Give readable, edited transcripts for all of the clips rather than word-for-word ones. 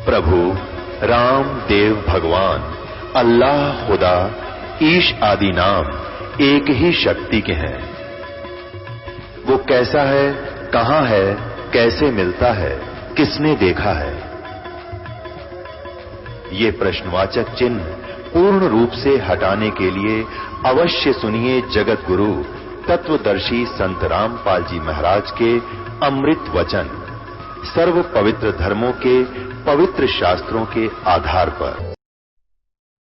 प्रभु राम देव भगवान अल्लाह खुदा ईश आदि नाम एक ही शक्ति के हैं। वो कैसा है, कहां है, कैसे मिलता है, किसने देखा है? ये प्रश्नवाचक चिन्ह पूर्ण रूप से हटाने के लिए अवश्य सुनिए जगत गुरु तत्वदर्शी संत रामपाल जी महाराज के अमृत वचन, सर्व पवित्र धर्मों के पवित्र शास्त्रों के आधार पर।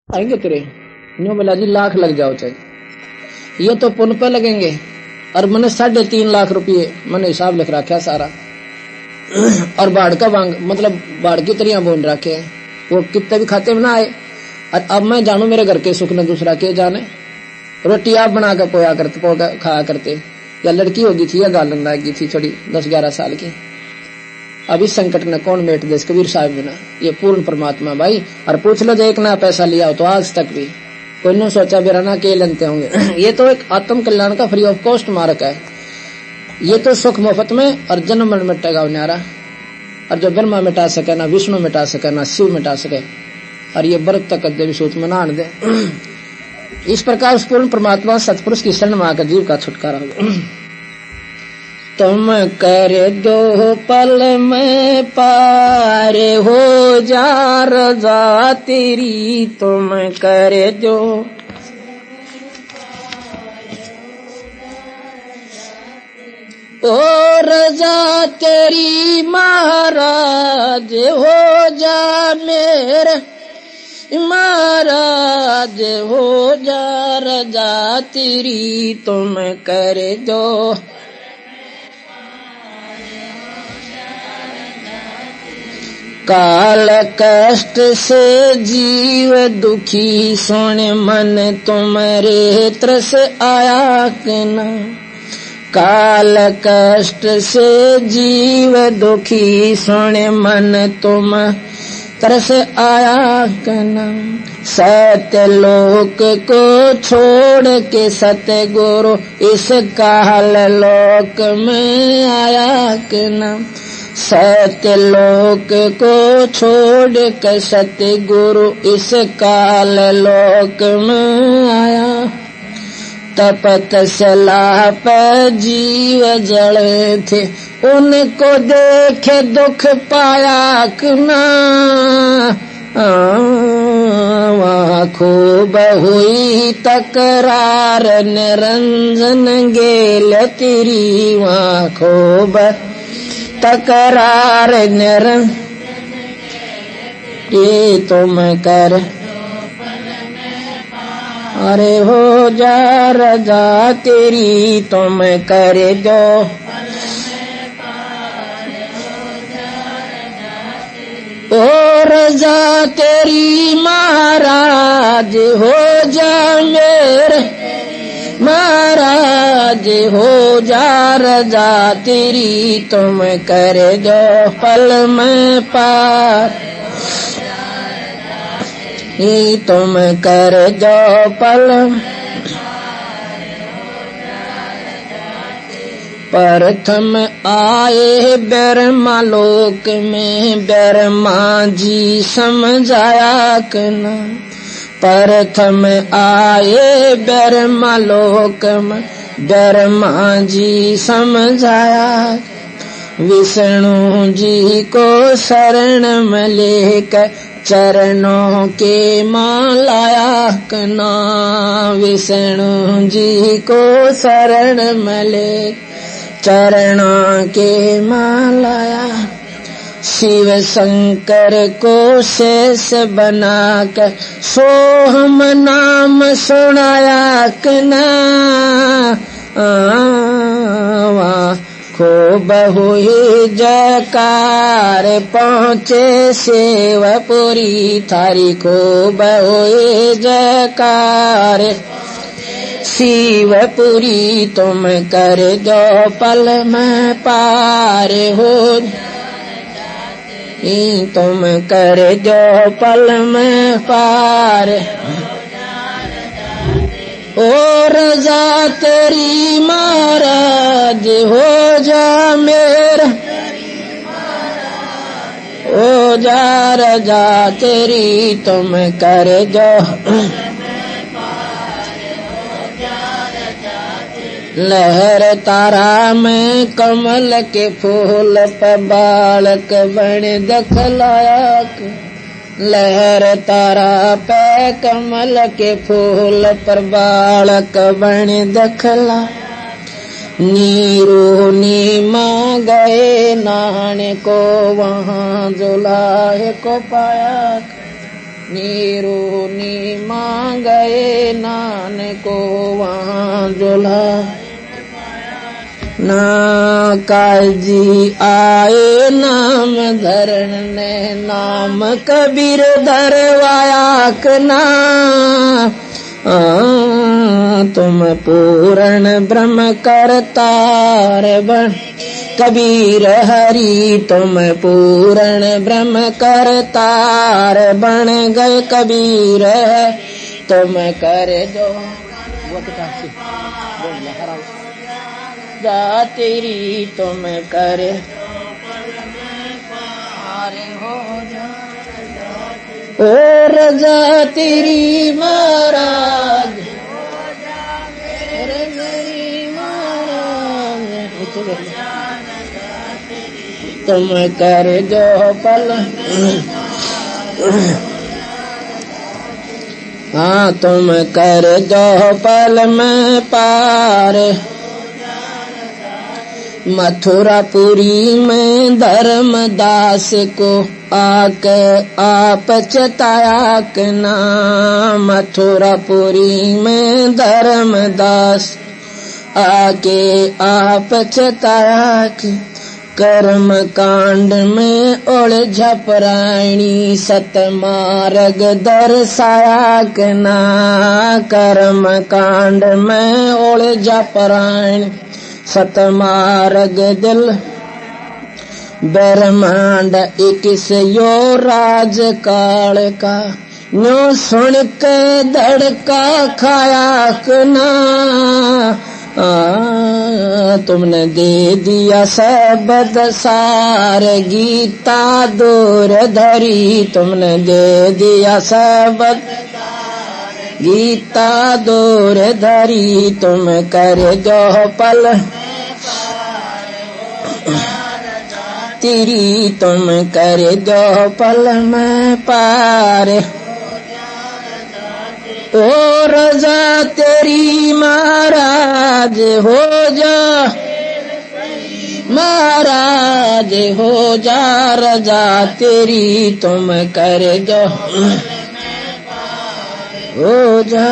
आएंगे तेरे नो बोला जी लाख लग जाओ चाहे, ये तो पुन पे लगेंगे। और मैंने 3.5 लाख रुपये मैंने हिसाब लिख रखा सारा, और बाढ़ का वांग मतलब बाढ़ की तरिया बोन रखे हैं, वो कितने भी खाते में ना आए। और अब मैं जानू मेरे घर के सुख ने दूसरा के जाने। रोटी आप बना कर पोया करते खाया करते, या लड़की होगी थी या गालन लागी थी छोड़ी 10-11 साल की। अब इस संकट ने कौन मेट दे कबीर साहब बिना, ये पूर्ण परमात्मा भाई। और पूछ लो जो एक ना पैसा लिया हो तो आज तक भी कोई ने सोचा बेरा ना के लेते होंगे। ये तो एक आत्म कल्याण का फ्री ऑफ कॉस्ट मार्ग है। ये तो सुख मुफ्त में और जन्म मरण मिटेगा न्यारा। और जो ब्रह्मा मिटा सके ना विष्णु मिटा सके ना शिव मिटा सके, और ये बर्फ तक भी सोच में ना दे। इस प्रकार उस पूर्ण परमात्मा सतपुरुष की शरण में आकर जीव का छुटकारा हो। तुम कर दो पल में पार हो जा रजा तेरी, तुम कर दो ओ रजा तेरी महाराज हो जा मेरे महाराज हो जा रजा तेरी, तुम कर दो काल कष्ट से जीव दुखी सुन मन तुम्हारे तरस आया कि न। काल कष्ट से जीव दुखी सुन मन तुम तरस आया कि न। सत्य लोक को छोड़ के सत्य गुरु इस काल लोक में आया कि न। सत्य लोक को छोड़ के सत्य गुरु इस काल लोक में आया। तपत सलाह पर जीव जड़े थे, उनको देखे दुख पाया कि ना। वहाँ खूब हुई तकरार निरंजन गेल तेरी, वहाँ खूब तकरार निरंजन ये तुम कर अरे हो जा रजा तेरी, तुम कर दो ओ रजा तेरी महाराज हो जा मेरे महाराज हो जा रजा तेरी, तुम कर दो पल में पार ही, तुम कर दो पल प्रथम आए ब्रह्मा लोक में ब्रह्मा जी समझाया कि न। प्रथम आए ब्रह्मा लोक में ब्रह्मा जी समझाया, विष्णु जी को शरण में लेकर चरणों के मालाया कि न। विष्णु जी को शरण में ले चरणों के मालाया, शिव शंकर को शेष बनाकर सोहम नाम सुनाया कि न। खूब हुई जयकार पहुँचे सेवपुरी थारी, खूब हुई जयकार शिवपुरी, तुम कर दो पल में पार हो, तुम कर दो पल में पार ओ रजा तेरी महाराज हो जा मेरा ओ जा रजा तेरी तुम कर जो लहर तारा में कमल के फूल पे बालक बन दखलाया लहर तारा पे कमल के फूल पर बालक बन दखला नीरू नीमा गए नाने को वहाँ जुलाहे को पाया नीरू नीमा गए नाने को वहाँ जुला ना काजी आए नाम धरण ने नाम कबीर धरवाया कना तुम पूर्ण ब्रह्म करतार बन कबीर हरि तुम पूर्ण ब्रह्म करतार बन गए कबीर तुम कर जो जा तेरी तुम कर ओ रजा तेरी महाराज तुम कर जो पल हाँ तुम कर जो पल में पार मथुरापुरी में धर्मदास को आके आप चताया के नाम मथुरापुरी में धर्मदास आके आप चताया के कर्म कांड में उलझा प्राणी सतमार्ग दर्शाया के ना कर्म कांड में उलझा प्राणी सतमार्ग दिल ब्रह्मांड इक्कीस यो राज काल का न्यो सुन के धड़का खाया कना तुमने दे दिया सबद सार गीता दूर धरी तुमने दे दिया सबद गीता दूर धरी तुम कर जो पल तेरी तुम कर जो पल में पार ओ रजा तेरी महाराज हो जा महाराज हो जा रजा तेरी तुम कर जो हो जा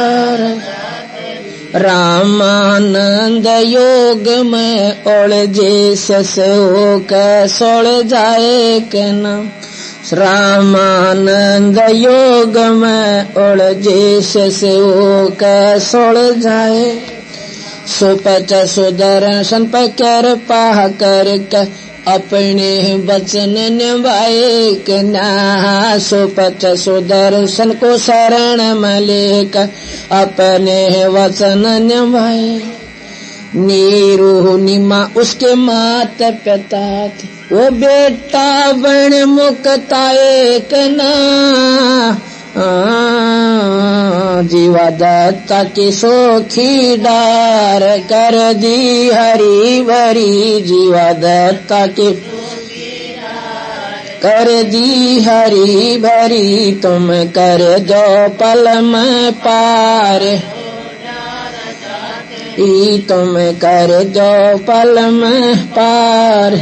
रामानंद योग में उलझे से हो कैसोड़ जाए के नाम रामानंद योग में उलझे से हो कैसोड़ जाए सुपच सुदर्शन पर कर पाह करके अपने वचन निभाए के ना सुपच सुदर्शन को शरण में लेकर अपने वचन निभाए नीरू निमा उसके माता पिता थे वो बेटा बन मुक्ताए के ना जीवा दत्ता की सोखी डार कर दी हरी भरी जीवा दत्ता की कर दी हरी भरी तुम कर जो पल में पार तुम कर जो पल में पार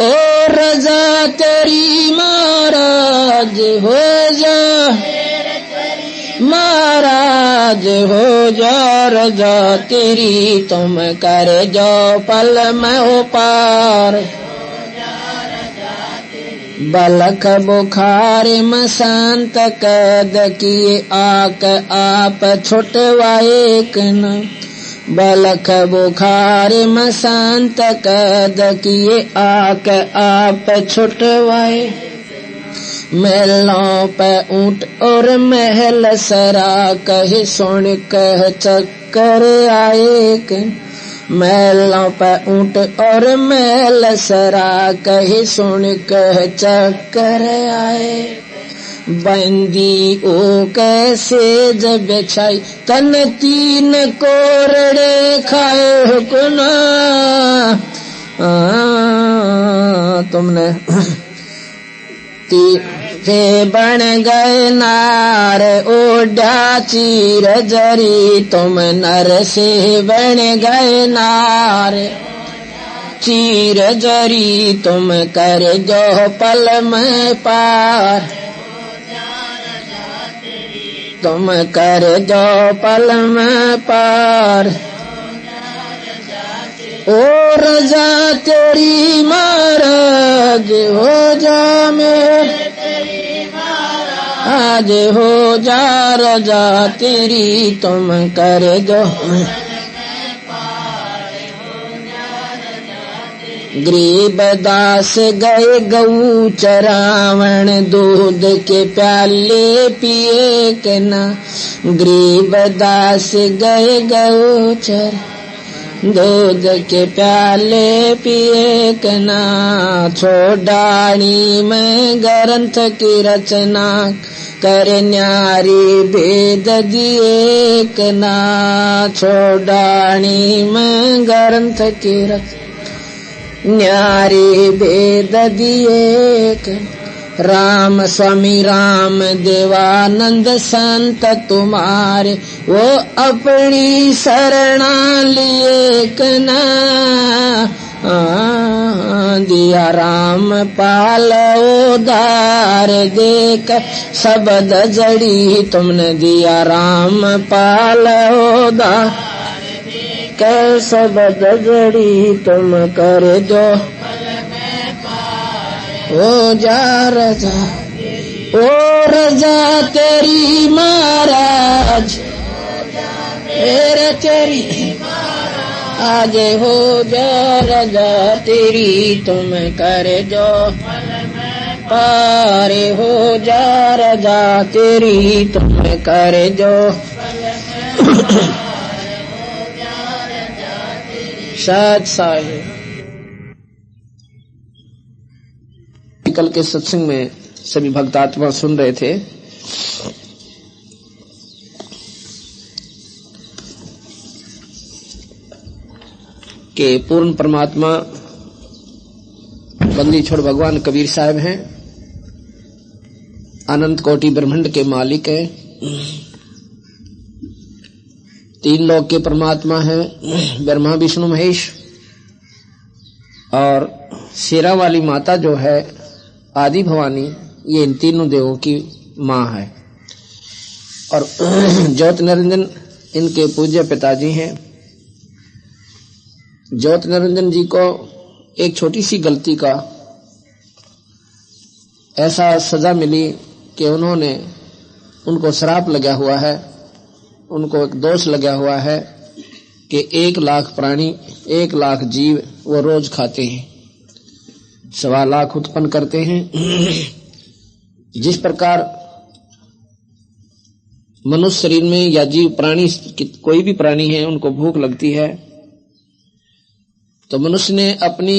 ओ रजा तेरी महाराज हो जा महाराज हो जा रजा तेरी तुम कर जो पल में हो पार बलख बुखार में शांत कैद किए आक आप छुटवाए कन बलख बुखार में शांत कैद किए आक आप छुटवाए महलों पे ऊंट और महल सरा कहे सुन कह चक्कर आए कन मैलों पे ऊंट और मैल सरा कही सुन कह चक्कर आए बंदी ओ कैसे जब छाई तन तीन कोरड़े खाए कुना तुमने तीखे बन गए नार ओढ़ा चीर जरी तुम नर से बन गए नार चीर जरी तुम कर जो पल में पार तुम कर जो पल में पार ओ रजा तेरी महाराज हो जा मेरे आज हो जा रजा तेरी तुम कर जो गरीब दास गए गऊ चरावण दूध के प्याले पिए के ना गरीब दास गए गऊ चर दूध के प्याले पिए के ना छोड़ानी में ग्रंथ की रचना कर न्यारी भेद दिए के ना छोड़ानी में ग्रंथ की रचना न्यारी भेद दिए राम स्वामी राम देवानंद संत तुम्हारे वो अपनी शरणा लिए कना दिया राम पाल उदार देख शब्द जड़ी तुमने दिया राम पाल उदार कैसा बदजड़ी तुम कर दो ओ जा रजा ओ रजा तेरी महाराज तेरे तेरी आज हो जा रजा तेरी तुम कर दो पारे हो जा रजा तेरी तुम कर दो शायद साहिब कल के सत्संग में सभी भक्तात्मा सुन रहे थे कि पूर्ण परमात्मा बंदी छोड़ भगवान कबीर साहब हैं, अनंत कोटि ब्रह्मांड के मालिक हैं, तीन लोक के परमात्मा हैं, ब्रह्मा विष्णु महेश, और शेरा वाली माता जो है आदि भवानी, ये इन तीनों देवों की माँ है। और ज्योत निरंजन इनके पूज्य पिताजी हैं। ज्योत निरंजन जी को एक छोटी सी गलती का ऐसा सजा मिली कि उनको श्राप लगा हुआ है, उनको एक दोष लगा हुआ है कि 1 लाख प्राणी 1 लाख जीव वो रोज खाते हैं, 1.25 लाख उत्पन्न करते हैं। जिस प्रकार मनुष्य शरीर में या जीव प्राणी कोई भी प्राणी है उनको भूख लगती है, तो मनुष्य ने अपनी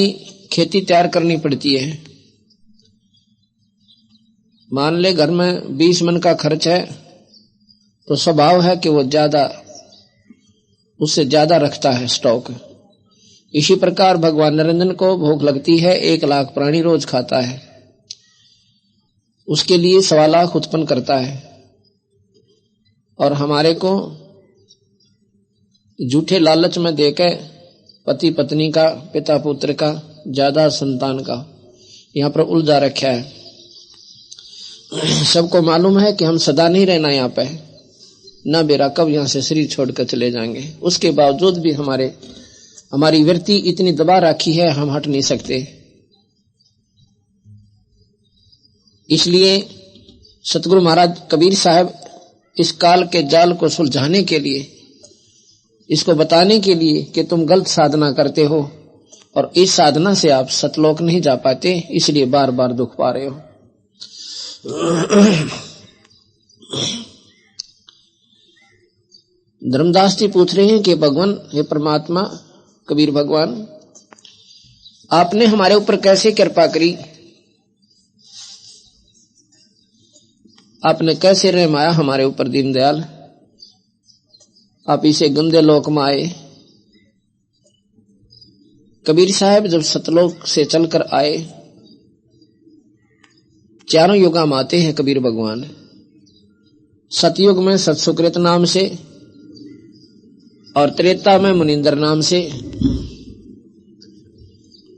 खेती तैयार करनी पड़ती है। मान ले घर में 20 मन का खर्च है तो स्वभाव है कि वो उससे ज्यादा रखता है स्टॉक। इसी प्रकार भगवान निरंजन को भूख लगती है, 1 लाख प्राणी रोज खाता है, उसके लिए 1.25 लाख उत्पन्न करता है। और हमारे को झूठे लालच में देके पति पत्नी का, पिता पुत्र का, ज्यादा संतान का यहाँ पर उलझा रखा है। सबको मालूम है कि हम सदा नहीं रहना यहाँ पे, न बेरा कब यहाँ से शरीर छोड़कर चले जाएंगे। उसके बावजूद भी हमारी वृत्ति इतनी दबा रखी है, हम हट नहीं सकते। इसलिए सतगुरु महाराज कबीर साहब इस काल के जाल को सुलझाने के लिए, इसको बताने के लिए कि तुम गलत साधना करते हो और इस साधना से आप सतलोक नहीं जा पाते, इसलिए बार बार दुख पा रहे हो। धर्मदास जी पूछ रहे हैं कि भगवान, हे परमात्मा, कबीर भगवान, आपने हमारे ऊपर कैसे कृपा करी, आपने कैसे रहमाया हमारे ऊपर दीनदयाल। आप इसे गंदे लोक में आए। कबीर साहब जब सतलोक से चलकर आए, चारों युग में आते हैं कबीर भगवान। सतयुग में सतसुकृत नाम से, और त्रेता में मुनिंदर नाम से,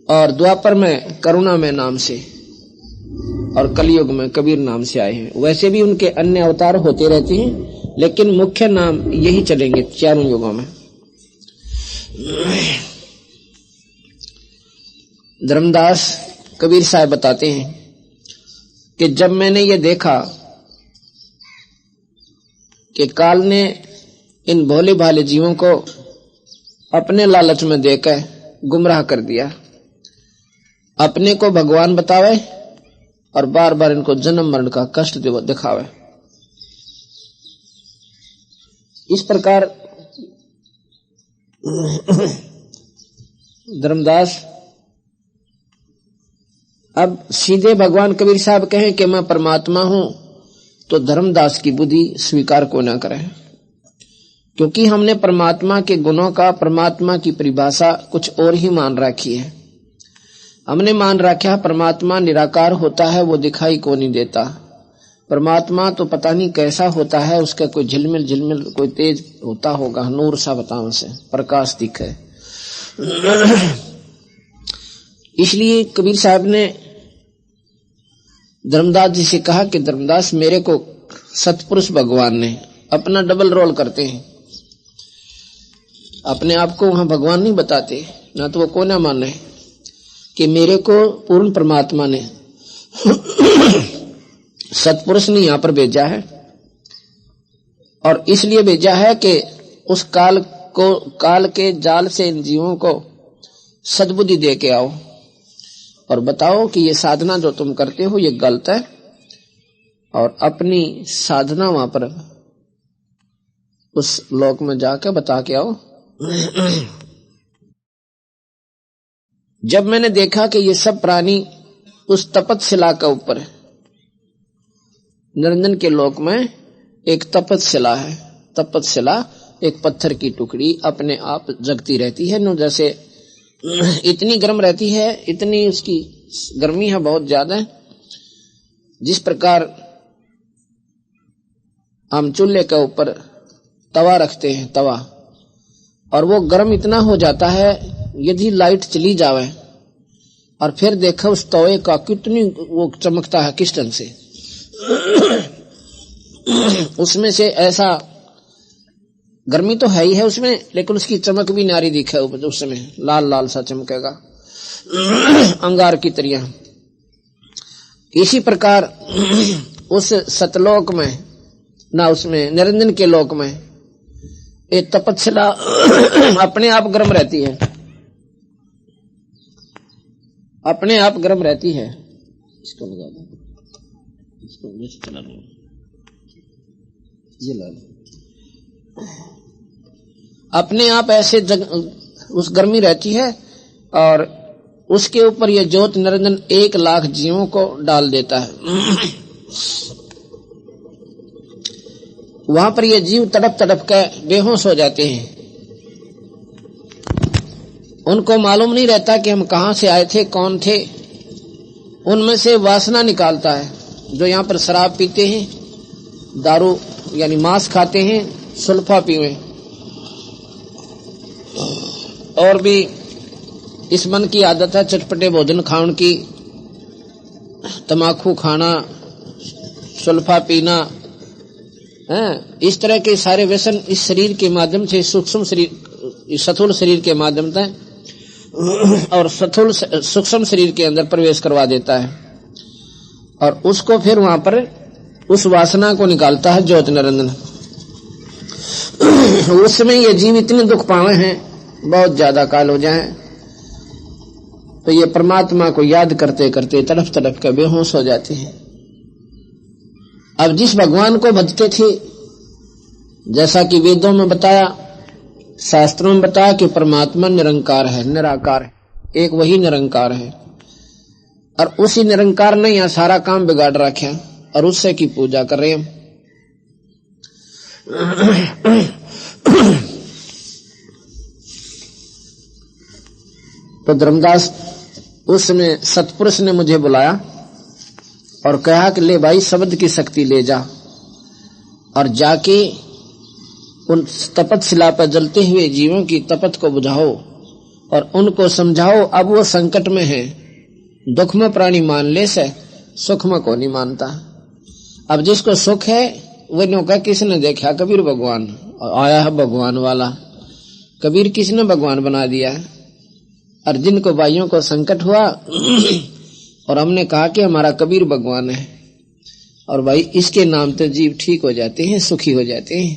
और द्वापर में करुणामय नाम से, और कलयुग में कबीर नाम से आए हैं। वैसे भी उनके अन्य अवतार होते रहते हैं, लेकिन मुख्य नाम यही चलेंगे चारों युगों में। धर्मदास कबीर साहब बताते हैं कि जब मैंने ये देखा कि काल ने इन भोले भाले जीवों को अपने लालच में देकर गुमराह कर दिया, अपने को भगवान बतावे और बार बार इनको जन्म मरण का कष्ट दिखावे। इस प्रकार धर्मदास अब सीधे भगवान कबीर साहब कहें कि मैं परमात्मा हूं, तो धर्मदास की बुद्धि स्वीकार को न करें, क्योंकि हमने परमात्मा के गुणों का, परमात्मा की परिभाषा कुछ और ही मान रखी है। हमने मान रखा है परमात्मा निराकार होता है, वो दिखाई को नहीं देता। परमात्मा तो पता नहीं कैसा होता है, उसका कोई झिलमिल झिलमिल कोई तेज होता होगा, नूर सा बताओ से प्रकाश दिखे। इसलिए कबीर साहब ने धर्मदास जी से कहा कि धर्मदास मेरे को सतपुरुष भगवान ने अपना डबल रोल करते हैं, अपने आप को वहां भगवान नहीं बताते, ना तो वो को ना माने कि मेरे को पूर्ण परमात्मा ने सतपुरुष ने यहां पर भेजा है, और इसलिए भेजा है कि उस काल के जाल से इन जीवों को सद्बुद्धि दे के आओ और बताओ कि ये साधना जो तुम करते हो ये गलत है, और अपनी साधना वहां पर उस लोक में जाकर बता के आओ। जब मैंने देखा कि ये सब प्राणी उस तपतशिला का ऊपर, निरंजन के लोक में एक तपतशिला है। तपतशिला एक पत्थर की टुकड़ी अपने आप जगती रहती है, नो जैसे इतनी गर्म रहती है, इतनी उसकी गर्मी है बहुत ज्यादा। जिस प्रकार हम चूल्हे के ऊपर तवा रखते हैं, तवा, और वो गर्म इतना हो जाता है, यदि लाइट चली जावे और फिर देखा उस तवे का कितनी वो चमकता है किस ढंग से, उसमें से ऐसा गर्मी तो है ही है उसमें, लेकिन उसकी चमक भी नारी दिखे उस समय, लाल लाल सा चमकेगा अंगार की तरह। इसी प्रकार उस सतलोक में, ना उसमें निरंजन के लोक में एक तपस्या अपने आप गर्म रहती है, अपने आप गर्म रहती है। इसको लगा दो, इसको चला लो, ये ला लो। अपने आप ऐसे उस गर्मी रहती है, और उसके ऊपर यह ज्योत निरंजन 1,00,000 जीवों को डाल देता है। वहां पर ये जीव तड़प तड़प कर बेहोश हो जाते हैं। उनको मालूम नहीं रहता कि हम कहां से आए थे, कौन थे। उनमें से वासना निकालता है, जो यहाँ पर शराब पीते हैं, दारू यानी मांस खाते हैं, सुल्फा पीवे, और भी इस मन की आदत है चटपटे भोजन खाने की, तमाकू खाना, सुल्फा पीना, इस तरह के सारे व्यसन इस शरीर के माध्यम से, सूक्ष्म शरीर, स्थूल शरीर के माध्यम से और स्थूल सूक्ष्म शरीर के अंदर प्रवेश करवा देता है, और उसको फिर वहां पर उस वासना को निकालता है ज्योत निरंजन। उस समय ये जीव इतने दुख पावे हैं, बहुत ज्यादा काल हो जाए, तो ये परमात्मा को याद करते करते तड़प तड़प कर बेहोश हो जाते हैं। अब जिस भगवान को भजते थे, जैसा कि वेदों में बताया शास्त्रों में बताया कि परमात्मा निरंकार है, निराकार है, एक वही निरंकार है। और उसी निरंकार ने यहाँ सारा काम बिगाड़ रखे और उससे की पूजा कर रहे हैं। तो धर्मदास उसने सतपुरुष ने मुझे बुलाया और कहा कि ले भाई शब्द की शक्ति ले जा और जाके उन तपतशिला पर जलते हुए जीवों की तपत को बुझाओ और उनको समझाओ। अब वो संकट में है, दुख में प्राणी मान ले से, सुख में को नहीं मानता। अब जिसको सुख है वो नो का किसने देखा, कबीर भगवान आया है भगवान वाला, कबीर किसने भगवान बना दिया। और जिनको भाइयों को संकट हुआ और हमने कहा कि हमारा कबीर भगवान है और भाई इसके नाम तो जीव ठीक हो जाते हैं, सुखी हो जाते हैं,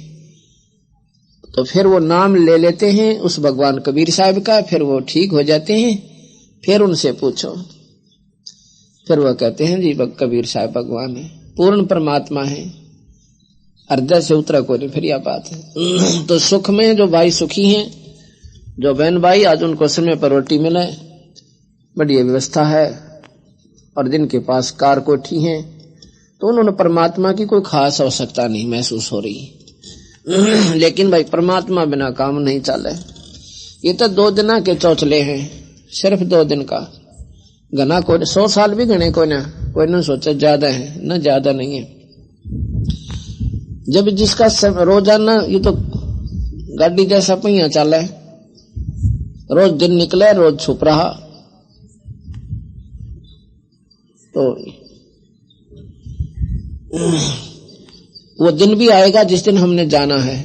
तो फिर वो नाम ले लेते हैं उस भगवान कबीर साहब का, फिर वो ठीक हो जाते हैं। फिर उनसे पूछो, फिर वो कहते हैं जी कबीर साहब भगवान है, पूर्ण परमात्मा है, हृदय से उतरा को नहीं। फिर यह बात है। तो सुख में जो भाई सुखी हैं, जो बहन भाई आज उनको समय पर रोटी मिले, बढ़िया व्यवस्था है, और जिनके पास कार कोठी है तो उन्होंने परमात्मा की कोई खास आवश्यकता नहीं महसूस हो रही। लेकिन भाई परमात्मा बिना काम नहीं चले। ये तो 2 दिन के चौचले हैं, सिर्फ 2 दिन का, घना कोई 100 साल भी गणे कोई ना सोचा ज्यादा है, ना ज्यादा नहीं है। जब जिसका रोजाना ये तो गाड़ी जैसा पहिया चला है, रोज दिन निकले रोज छुप रहा, तो वो दिन भी आएगा जिस दिन हमने जाना है।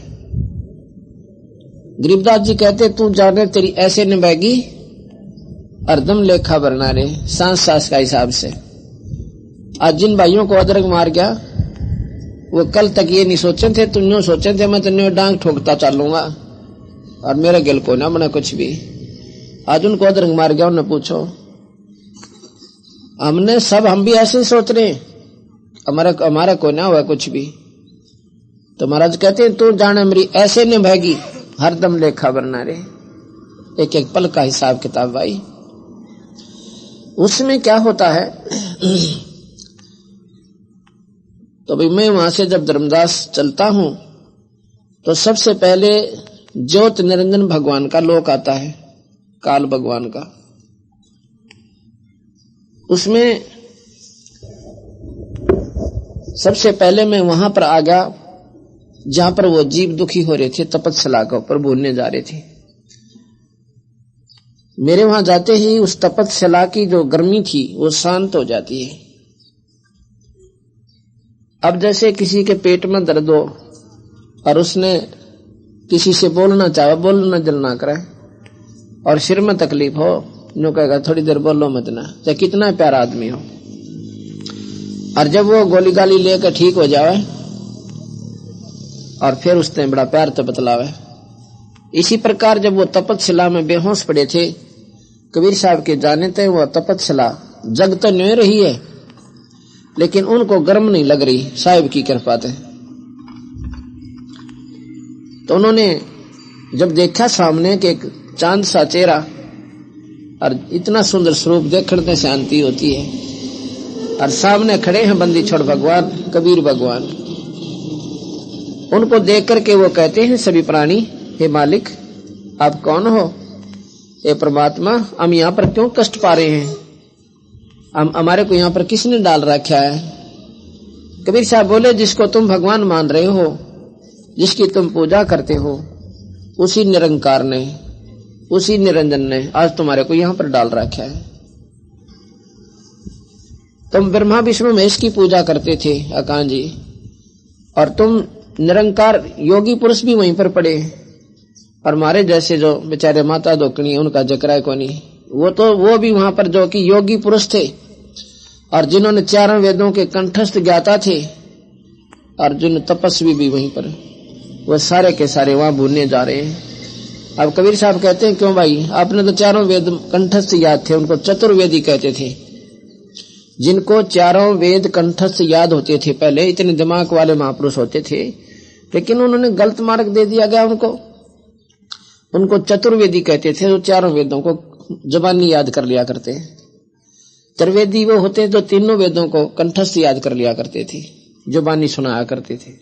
गरीबदास जी कहते तू जाने तेरी ऐसे निभाएगी अर्दम लेखा बरना रे, सांस सांस का हिसाब से। आज जिन भाइयों को अदरक मार गया वो कल तक ये नहीं सोचे थे, तुम यूं सोचे थे मैं तेने डांग ठोकता चलूंगा और मेरा गिल को ना बना कुछ भी। आज उनको अदरक मार गया, उन्हें पूछो, हमने सब हम भी ऐसे ही सोच रहे हैं, हमारा को ना हुआ कुछ भी। तो महाराज कहते हैं तू जाने मेरी ऐसे निभाएगी हरदम लेखा बरना रे, एक एक पल का हिसाब किताब भाई। उसमें क्या होता है तो भाई मैं वहां से जब धर्मदास चलता हूं तो सबसे पहले ज्योत निरंजन भगवान का लोक आता है, काल भगवान का। उसमें सबसे पहले मैं वहां पर आ गया जहां पर वो जीव दुखी हो रहे थे, तपतशिला के ऊपर भूलने जा रहे थे। मेरे वहां जाते ही उस तपतशिला की जो गर्मी थी वो शांत हो जाती है। अब जैसे किसी के पेट में दर्द हो और उसने किसी से बोलना चाहे, बोलना दिल ना करे, और सिर में तकलीफ हो, नो कहेगा थोड़ी देर बोलो मत ना, चाहे कितना प्यारा आदमी हो। और जब वो गोली गाली लेकर ठीक हो जावे और फिर उसने बड़ा प्यार तो बतलावे। इसी प्रकार जब वो तपतशिला में बेहोश पड़े थे, कबीर साहब के जाने थे वो तपतशिला जग तो नहीं रही है लेकिन उनको गर्म नहीं लग रही, साहिब की कृपा थे। तो उन्होंने जब देखा सामने के एक चांद सा चेहरा और इतना सुंदर स्वरूप देखने से शांति होती है, और सामने खड़े हैं बंदी छोड़ भगवान कबीर भगवान। उनको देख करके वो कहते हैं सभी प्राणी, हे मालिक आप कौन हो? हे परमात्मा, हम यहाँ पर क्यों कष्ट पा रहे हैं? हमारे को यहाँ पर किसने डाल रखा है? कबीर साहब बोले जिसको तुम भगवान मान रहे हो, जिसकी तुम पूजा करते हो, उसी निरंकार ने, उसी निरंजन ने आज तुम्हारे को यहाँ पर डाल रखा है। तुम ब्रह्मा विष्णु महेश की पूजा करते थे अकान जी, और तुम निरंकार योगी पुरुष भी वहीं पर पड़े, और हमारे जैसे जो बेचारे माता दोकनी उनका जिक्र है कोनी, वो भी वहां पर जो कि योगी पुरुष थे और जिन्होंने 4 वेदों के कंठस्थ ज्ञाता थे, और जिन तपस्वी भी वहीं पर, वो सारे के सारे वहां भूलने जा रहे हैं। अब कबीर साहब कहते हैं क्यों भाई, आपने तो 4 वेद कंठस्थ याद थे, उनको चतुर्वेदी कहते थे। जिनको 4 वेद कंठस्थ याद होते थे, पहले इतने दिमाग वाले महापुरुष होते थे, लेकिन उन्होंने गलत मार्ग दे दिया गया उनको। उनको चतुर्वेदी कहते थे, जो चारों वेदों को जबानी याद कर लिया करते। त्रिवेदी वो होते जो तीनों वेदों को कंठस्थ याद कर लिया करते थे, जुबानी सुनाया करते थे।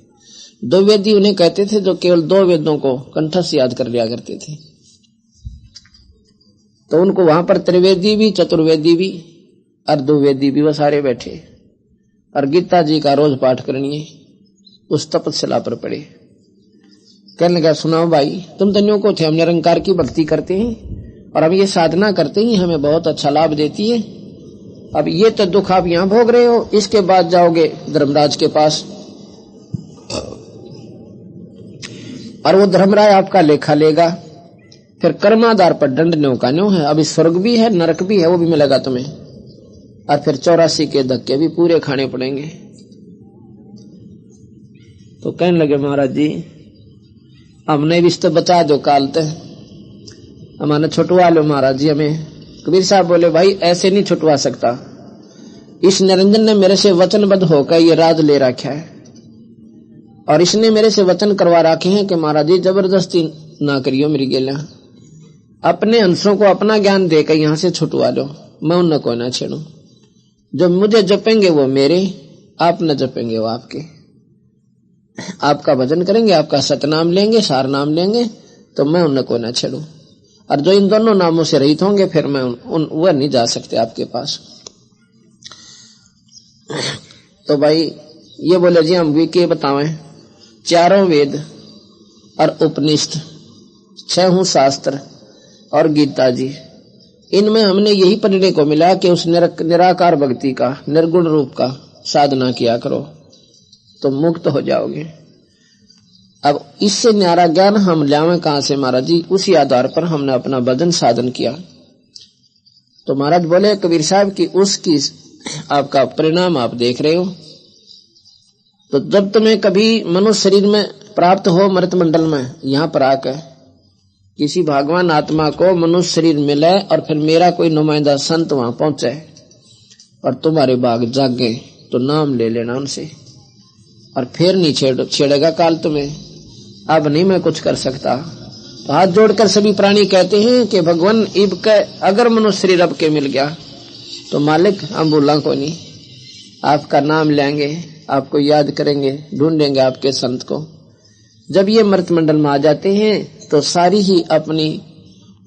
दो वेदी उन्हें कहते थे जो केवल दो वेदों को कंठस्थ याद कर लिया करते थे। तो उनको वहां पर त्रिवेदी भी, चतुर्वेदी भी और द्विवेदी भी वो सारे बैठे और गीता जी का रोज पाठ करनी उस तपस्या पर पड़े। कहने लगा, सुनाओ भाई, तुम तनियों को थे, हम निरंकार की भक्ति करते हैं और हम ये साधना करते हैं, हमें बहुत अच्छा लाभ देती है। अब ये तो दुख आप यहां भोग रहे हो, इसके बाद जाओगे धर्मराज के पास और वो धर्मराज आपका लेखा लेगा, फिर कर्माधार पर दंड न्यों का न्यों है। अभी स्वर्ग भी है, नरक भी है, वो भी मिलेगा तुम्हें, और फिर 84 के धक्के भी पूरे खाने पड़ेंगे। तो कहने लगे, महाराज जी हमने भी तो बचा दो काल ते, हमारे छुटवा लो महाराज जी हमें। कबीर साहब बोले, भाई ऐसे नहीं छुटवा सकता, इस निरंजन ने मेरे से वचनबद्ध होकर ये राज ले रखा है और इसने मेरे से वचन करवा रखे हैं कि महाराज जी जबरदस्ती ना करियो मेरी गेला, अपने अंशों को अपना ज्ञान देकर यहां से छुटवा लो, मैं उन को ना छेड़ू। जो मुझे जपेंगे वो मेरे, आप न जपेंगे वो आपके। आपका भजन करेंगे, आपका सतनाम लेंगे, सार नाम लेंगे, तो मैं उन को ना छेड़ू। और जो इन दोनों नामों से रहित होंगे फिर मैं वह नहीं जा सकते आपके पास। तो भाई ये बोले, जी हम भी क्या बतावें, चारों वेद और उपनिषद, 6 शास्त्र और गीता जी, इनमें हमने यही पढ़ने को मिला कि उस निराकार भक्ति का, निर्गुण रूप का साधना किया करो तो मुक्त हो जाओगे। अब इससे न्यारा ज्ञान हम लावे कहां से महाराज जी? उसी आधार पर हमने अपना भजन साधन किया। तो महाराज बोले कबीर साहब की उसकी आपका परिणाम आप देख रहे हो। तो जब तुम्हें कभी मनुष्य शरीर में प्राप्त हो, मृत मंडल में यहाँ पर आकर किसी भगवान आत्मा को मनुष्य शरीर मिले और फिर मेरा कोई नुमाइंदा संत वहां पहुंचे और तुम्हारे बाग जागे, तो नाम ले लेना उनसे और फिर नहीं छेड़ेगा काल तुम्हें। अब नहीं मैं कुछ कर सकता। तो हाथ जोड़कर सभी प्राणी कहते हैं कि भगवान इब के अगर मनुष्य शरीर अब के मिल गया तो मालिक हम बोला को नहीं, आपका नाम लेंगे, आपको याद करेंगे, ढूंढेंगे आपके संत को। जब ये मृत मंडल में आ जाते हैं तो सारी ही अपनी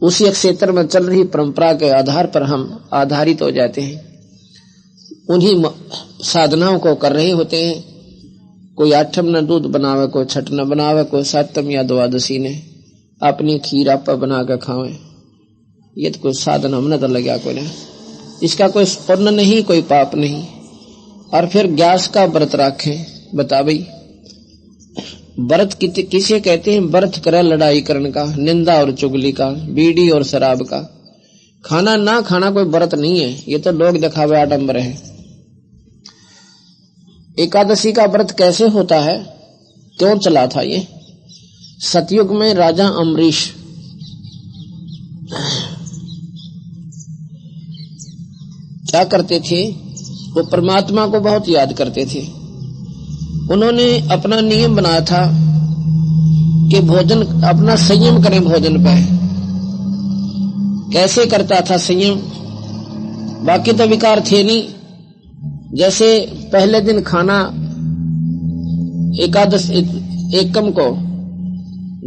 उसी क्षेत्र में चल रही परंपरा के आधार पर हम आधारित हो जाते हैं, उन्हीं साधनाओं को कर रहे होते हैं। कोई आठम न दूध बनावे, कोई छठ न बनावे, कोई सातम या द्वादशी ने अपनी खीर आपा बना कर खावे। ये तो कोई साधन हमने तो लगा कोई नहीं, इसका कोई पुण्य नहीं, कोई पाप नहीं। और फिर ग्यास का व्रत रखे। बता भाई व्रत किसे कहते हैं? व्रत करे लड़ाई करने का, निंदा और चुगली का, बीड़ी और शराब का। खाना ना खाना कोई व्रत नहीं है, ये तो लोग दिखावे आडंबर है। एकादशी का व्रत कैसे होता है, क्यों चला था ये? सतयुग में राजा अम्बरीश क्या करते थे? वो परमात्मा को बहुत याद करते थे। उन्होंने अपना नियम बनाया था कि भोजन अपना संयम करें भोजन पे। कैसे करता था संयम? बाकी तो विकार थे नहीं। जैसे पहले दिन खाना एकादश एकम को,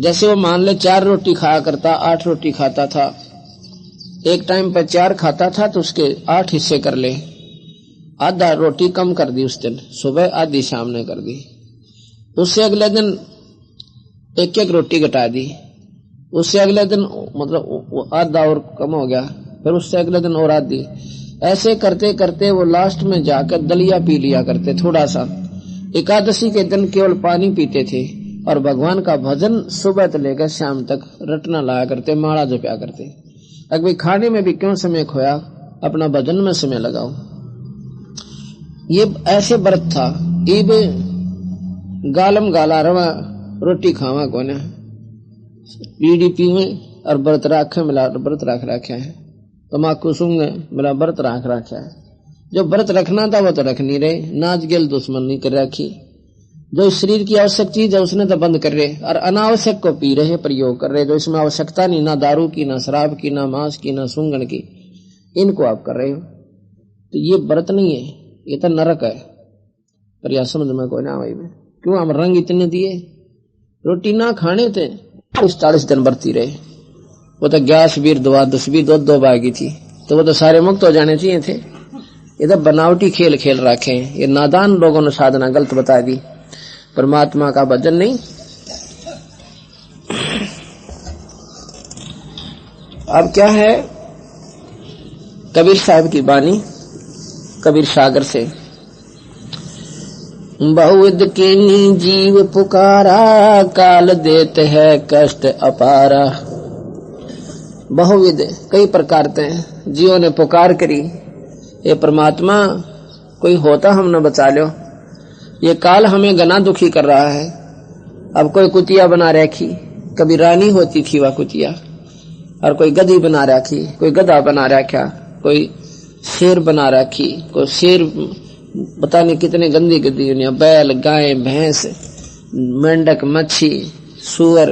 जैसे वो मान ले 4 रोटी खाया करता, 8 रोटी खाता था, एक टाइम पर 4 खाता था तो उसके 8 हिस्से कर ले। आधा रोटी कम कर दी उस दिन, सुबह आधी शाम ने कर दी। उससे अगले दिन 1-1 रोटी घटा दी। उससे अगले दिन मतलब आधा और कम हो गया, फिर उससे अगले दिन और आधी। ऐसे करते करते वो लास्ट में जाकर दलिया पी लिया करते थोड़ा सा। एकादशी के दिन केवल पानी पीते थे और भगवान का भजन सुबह से लेकर शाम तक रटना लाया करते, माला जपया करते। अगर भाई खाने में भी क्यों समय खोया, अपना भजन में समय लगाओ। ये ऐसे व्रत था। इब गालम गाला रवा, रोटी खावा कोने, बीड़ी पीवे और व्रत राखे, मिला व्रत रख रखे है। तम्बाकू सूंघे, मेरा व्रत रख रखा है। जो व्रत रखना था वो तो रख नहीं रहे, नाच गेल दुश्मन नहीं कर रखी। जो इस शरीर की आवश्यक चीज है उसने तो बंद कर रहे, और अनावश्यक को पी रहे, प्रयोग कर रहे, जो इसमें आवश्यकता नहीं, ना दारू की, ना शराब की, ना मांस की, ना सूंघन की, इनको आप कर रहे हो। तो ये व्रत नहीं है, ये तो नरक है। पर यह समझ में कोई ना भाई में क्यों हम रंग इतने दिए, रोटी ना खाने थे 40 दिन बरती रहे। वो तो गैस भी द्वादश भी दो बागी थी, तो वो तो सारे मुक्त हो जाने चाहिए थे। ये तो बनावटी खेल खेल रखे हैं, ये नादान लोगों ने साधना गलत बता दी, परमात्मा का भजन नहीं। अब क्या है, कबीर साहब की बानी कबीर सागर से, बहुविध कीनी जीव पुकारा, काल देते है कष्ट अपारा। बहुविध कई प्रकार के जीवों ने पुकार करी, ये परमात्मा कोई होता हम न बचा लो, ये काल हमें घना दुखी कर रहा है। अब कोई कुतिया बना रखी, कभी रानी होती थी वह कुतिया, और कोई गधी बना रखी, कोई गधा बना रखा, कोई शेर बना रखी, कोई शेर पता नहीं कितने गंदी गंदी दुनिया, बैल गाय भैंस मेंढक मच्छी सुअर,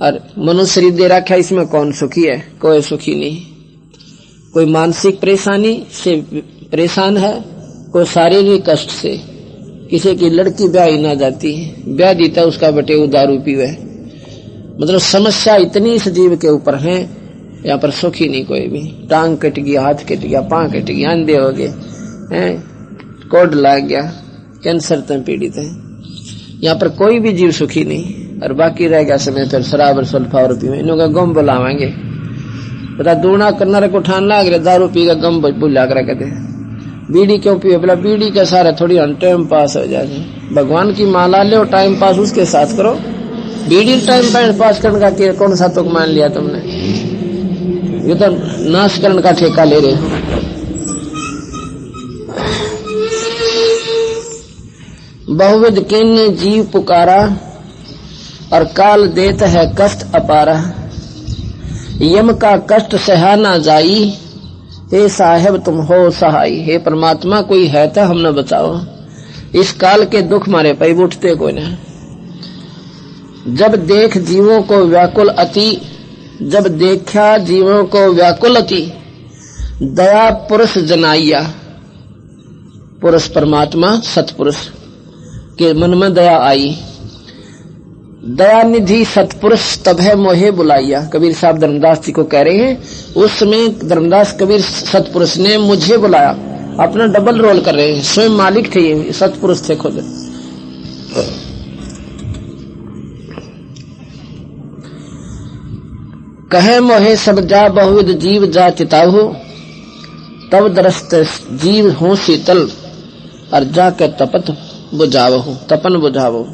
और मनुष्य शरीर दे रखा। इसमें कौन सुखी है? कोई सुखी नहीं। कोई मानसिक परेशानी से परेशान है, कोई शारीरिक कष्ट से, किसी की लड़की ब्याह ना जाती है, ब्याह देता उसका बटे दारू पीवे। मतलब समस्या इतनी इस जीव के ऊपर है, यहाँ पर सुखी नहीं कोई भी। टांग कट गया, हाथ कट गया, पांव कट गया, अंधे हो गए हैं, कोड लग गया, कैंसर से पीड़ित है, यहाँ पर कोई भी जीव सुखी नहीं। और बाकी रह गया समय फिर शराब और सल्फा और पीवे, इन्हों का गम बुलावेंगे। बता दूना करना को ठान लाग रहे, दारू पी का गम बुला कर कहते। बीड़ी क्यों पिए? बोला बीड़ी का सारा थोड़ी टाइम पास हो जाए, भगवान की माला ले और टाइम पास उसके साथ करो। बीड़ी टाइम पास करने का कौन सा तुक मान लिया तुमने? ये तो नाश करने का ठेका ले रहे हो। बहुविध किन्ने जीव पुकारा, और काल देत है कष्ट अपारा। यम का कष्ट सहा ना जाई, हे साहेब तुम हो सहाय। हे परमात्मा कोई है तो हम न बचाओ, इस काल के दुख मारे पे उठते कोई न। जब देख जीवों को व्याकुल अति, जब देखा जीवों को व्याकुल अति, दया पुरुष जनाइया। पुरुष परमात्मा सतपुरुष के मन में दया आई, दया निधि सतपुरुष तब है मोहे बुलाइया। कबीर साहब धर्मदास जी को कह रहे हैं, उस समय धर्मदास कबीर सतपुरुष ने मुझे बुलाया। अपना डबल रोल कर रहे हैं, स्वयं मालिक थे, ये सतपुरुष थे खुद। कहे मोहे सब जा बहुविध जीव जा चिताहु, तब दरस्त जीव हो शीतल, और जाके तपत बुझावहु, तपन बुझावहु।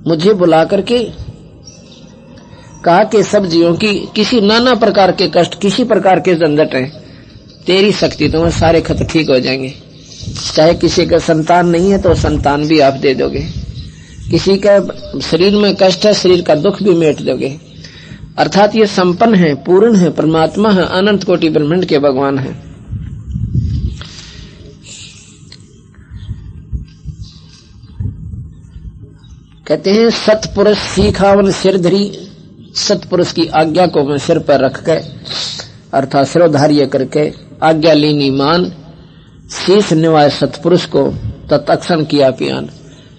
मुझे बुला करके कहा कि सब जीवों की किसी नाना प्रकार के कष्ट, किसी प्रकार के झंझट हैं, तेरी शक्ति तो सारे खत ठीक हो जाएंगे। चाहे किसी का संतान नहीं है तो संतान भी आप दे दोगे, किसी का शरीर में कष्ट है, शरीर का दुख भी मेट दोगे। अर्थात ये संपन्न है, पूर्ण है, परमात्मा है, अनंत कोटि ब्रह्मांड के भगवान है। कहते हैं सतपुरुष सीखावन सिर धरी, सतपुरुष की आज्ञा को मैं सिर पर रख के, अर्थात सिरोधार्य करके आज्ञा लीनी मान, शीश निवाय सतपुरुष को तत्क्षण किया पियान।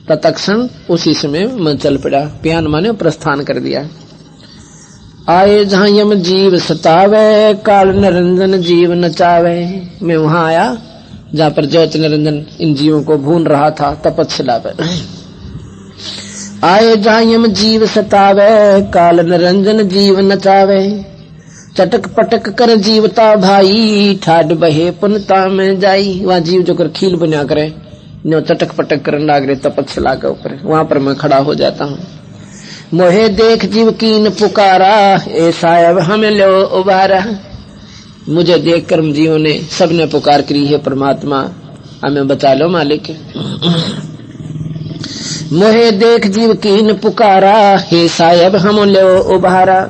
तत्क्षण उसी समय मैं चल पड़ा, पियान माने प्रस्थान कर दिया। आए जहां यम जीव सतावे, काल निरंजन जीव नचावे। मैं वहां आया जहां पर ज्योति निरंजन इन जीवों को भून रहा था तपस्या पर। आए जहां यम जीव सतावे, काल निरंजन जीव नचावे। चटक पटक कर जीवता भाई, ठाड बहे पुनता में जाई। वहां जीव जो कर खील बना करे, नो चटक पटक कर नागरे तपस्या के ऊपर, वहां पर मैं खड़ा हो जाता हूँ। मोहे देख जीव कीन पुकारा, ए साहब हमें लो उबारा। मुझे देख कर जीवों ने सबने पुकार करी, है परमात्मा हमें बचा लो मालिक। मोहे देख जीव कीन पुकारा, हे साहब हम लो उबारा।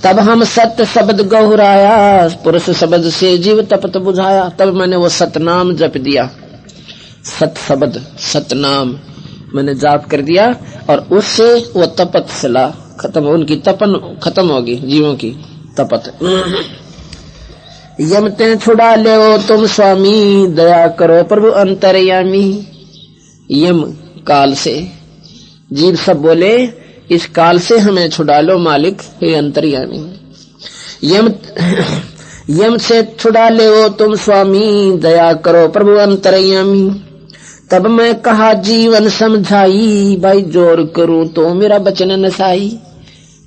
तब हम सत्य शब्द गहुराया, पुरुष शब्द से जीव तपत बुझाया। तब मैंने वो सतनाम जप दिया, सत शब्द सत नाम मैंने जाप कर दिया और उससे वो तपस्या खत्म, उनकी तपन खत्म होगी, जीवों की तपत। यम ते छुड़ा ले तुम स्वामी, दया करो प्रभु अंतर्यामी। यम काल से, जीव सब बोले इस काल से हमें छुड़ा लो मालिक, हे अंतर्यामी। यम से छुड़ा ले तुम स्वामी, दया करो प्रभु अंतर्यामी। तब मैं कहा जीवन समझाई, भाई जोर करूं तो मेरा बचन नसाई।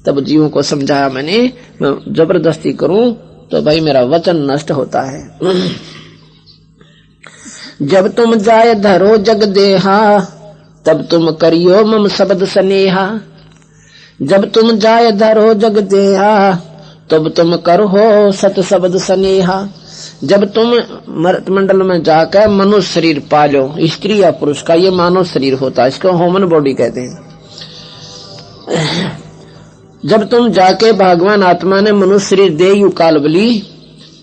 तब जीवों को समझाया मैंने, मैं जबरदस्ती करूं तो भाई मेरा वचन नष्ट होता है। जब तुम जाए धरो जग देहा, तब तुम करियो मम शब्द स्नेहा। जब तुम जाए धरो जग देहा, तब तुम करो सत शब्द स्नेहा। जब तुम मृत मंडल में जाकर मनुष्य शरीर पालो, स्त्री या पुरुष का ये मानव शरीर होता है, इसको ह्यूमन बॉडी कहते हैं। जब तुम जाके भगवान आत्मा ने मनुष्य शरीर दे यू काल बली,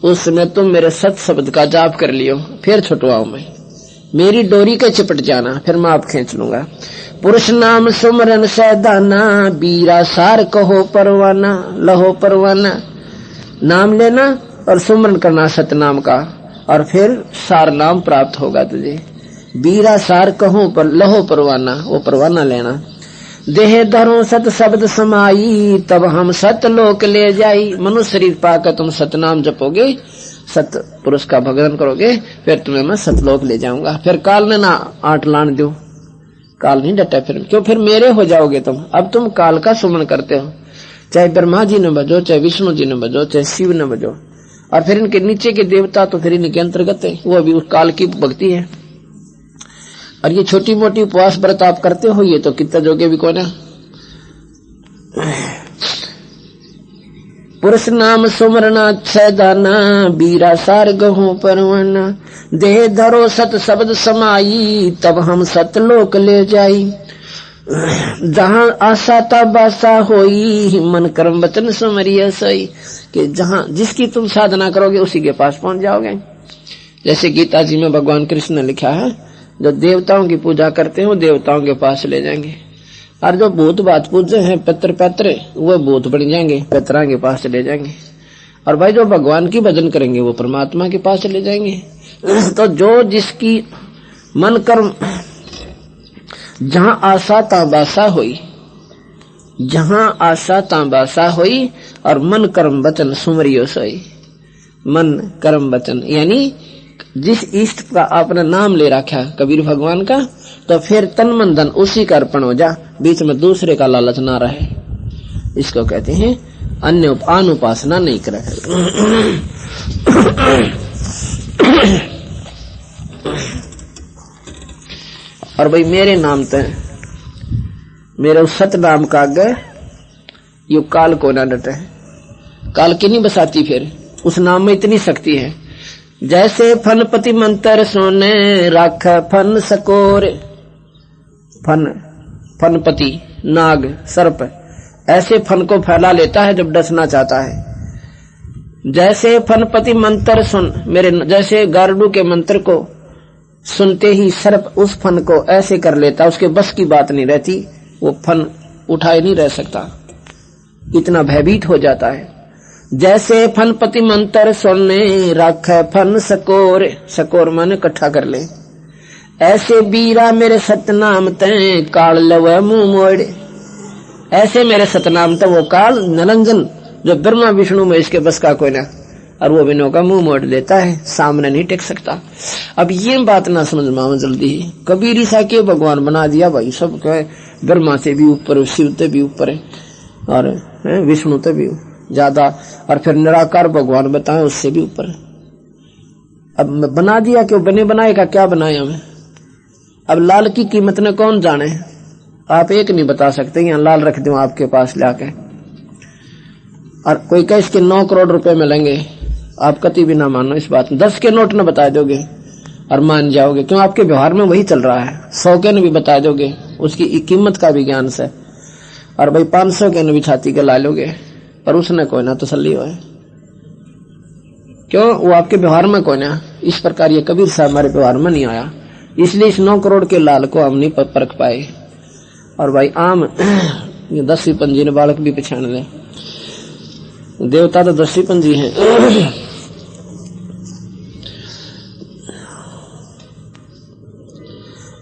उस समय तुम मेरे सत शब्द का जाप कर लियो, फिर छुटवाओ मैं, मेरी डोरी के चिपट जाना, फिर मैं आप खींच लूंगा। पुरुष नाम सुमरन सैदाना, बीरा सार कहो परवाना, लहो परवाना। नाम लेना और सुमरन करना सतनाम का, और फिर सार नाम प्राप्त होगा तुझे। बीरा सार कहो पर लहो परवाना, वो परवाना लेना। देह धरो सत शब्द समाई, तब हम सत लोक ले जाई। मनुष्य शरीर पाकर तुम सतनाम जपोगे, सत पुरुष का भजन करोगे, फिर तुम्हें मैं सतलोक ले जाऊंगा। फिर काल ने ना आट लान दो, काल नहीं डटा फिर, क्यों फिर मेरे हो जाओगे तुम। अब तुम काल का सुमन करते हो, चाहे ब्रह्मा जी ने बजो, चाहे विष्णु जी ने बजो, चाहे शिव ने बजो, और फिर इनके नीचे के देवता तो फिर इनके अंतर्गत है, वो भी उस काल की भक्ति है। और ये छोटी मोटी उपवास व्रत आप करते हो, ये तो कितना जोगे भी कौन है। पुरुष नाम सुमरना छदाना, बीरा सार गहो परवाना। देह धरो सत शब्द समाई, तब हम सतलोक ले जाई। जहां आशा तब आशा होई, मन कर्म वचन सुमरिया सही। कि जहां जिसकी तुम साधना करोगे उसी के पास पहुंच जाओगे। जैसे गीता जी में भगवान कृष्ण ने लिखा है, जो देवताओं की पूजा करते हैं वो देवताओं के पास ले जाएंगे, और जो भूत बात पूजे हैं पितर पैतरे, वो भूत बन जाएंगे, पितरा के पास चले जाएंगे। और भाई जो भगवान की भजन करेंगे वो परमात्मा के पास चले जाएंगे। तो जो जिसकी मन कर्म, जहां आशा ताबासा हुई, जहां आशा ताबासा हुई, और मन कर्म वचन सुमरियो सोई। मन कर्म वचन यानी जिस इष्ट का आपने नाम ले रखा कबीर भगवान का, तो फिर तन मन धन उसी का अर्पण हो जा, बीच में दूसरे का लालच ना रहे। इसको कहते हैं अन्य अनुपासना नहीं करे। और भाई मेरे नाम ते, मेरे उस सत नाम का आगे यू काल को ना डटे, काल की नहीं बसाती, फिर उस नाम में इतनी शक्ति है। जैसे फनपति मंत्र सोने राख फन सकोर। फन, फनपति नाग सर्प ऐसे फन को फैला लेता है जब डसना चाहता है। जैसे फनपति मंत्र सुन, मेरे जैसे गारुड़ के मंत्र को सुनते ही सर्प उस फन को ऐसे कर लेता, उसके बस की बात नहीं रहती, वो फन उठाए नहीं रह सकता, इतना भयभीत हो जाता है। जैसे फनपति मंत्र सुनने राख फन सकोर, सकोर माने इकट्ठा कर ले। ऐसे बीरा मेरे सतनाम ते काल लव मुंह मोड़। ऐसे मेरे सतनाम ते वो काल निरंजन जो ब्रह्मा विष्णु में इसके बस का कोई ना, और वो बिनो का मुंह मोड़ देता है, सामने नहीं टेक सकता। अब ये बात ना समझ में आओ जल्दी ही, कबीर ईसा के भगवान बना दिया भाई, सब कहे ब्रह्मा से भी ऊपर, शिव से भी ऊपर है, और विष्णु से भी ज्यादा, और फिर निराकार भगवान बताए उससे भी ऊपर। अब बना दिया, क्यों बने बनाए का क्या बनाया हमें। अब लाल की कीमत ने कौन जाने, आप एक नहीं बता सकते, यहाँ लाल रख दूं आपके पास लाके, और कोई कहे इसके 9 करोड़ रुपए मिलेंगे, आप कति भी ना मानो इस बात में। 10 के नोट न बता दोगे और मान जाओगे, क्यों आपके व्यवहार में वही चल रहा है। 100 के न भी बता दोगे, उसकी कीमत का भी ज्ञान से, और भाई 500 के न भी छाती के ला लोगे, पर उसने कोई ना तसल्ली हो, क्यों वो आपके व्यवहार में कोई ना। इस प्रकार ये कबीर साहब हमारे व्यवहार में नहीं आया, इसलिए इस 9 करोड़ के लाल को हम नहीं परख पाए। और भाई आम ये 10वीं पंजी ने बालक भी पहचान ले, देवता तो 10वीं पंजी है।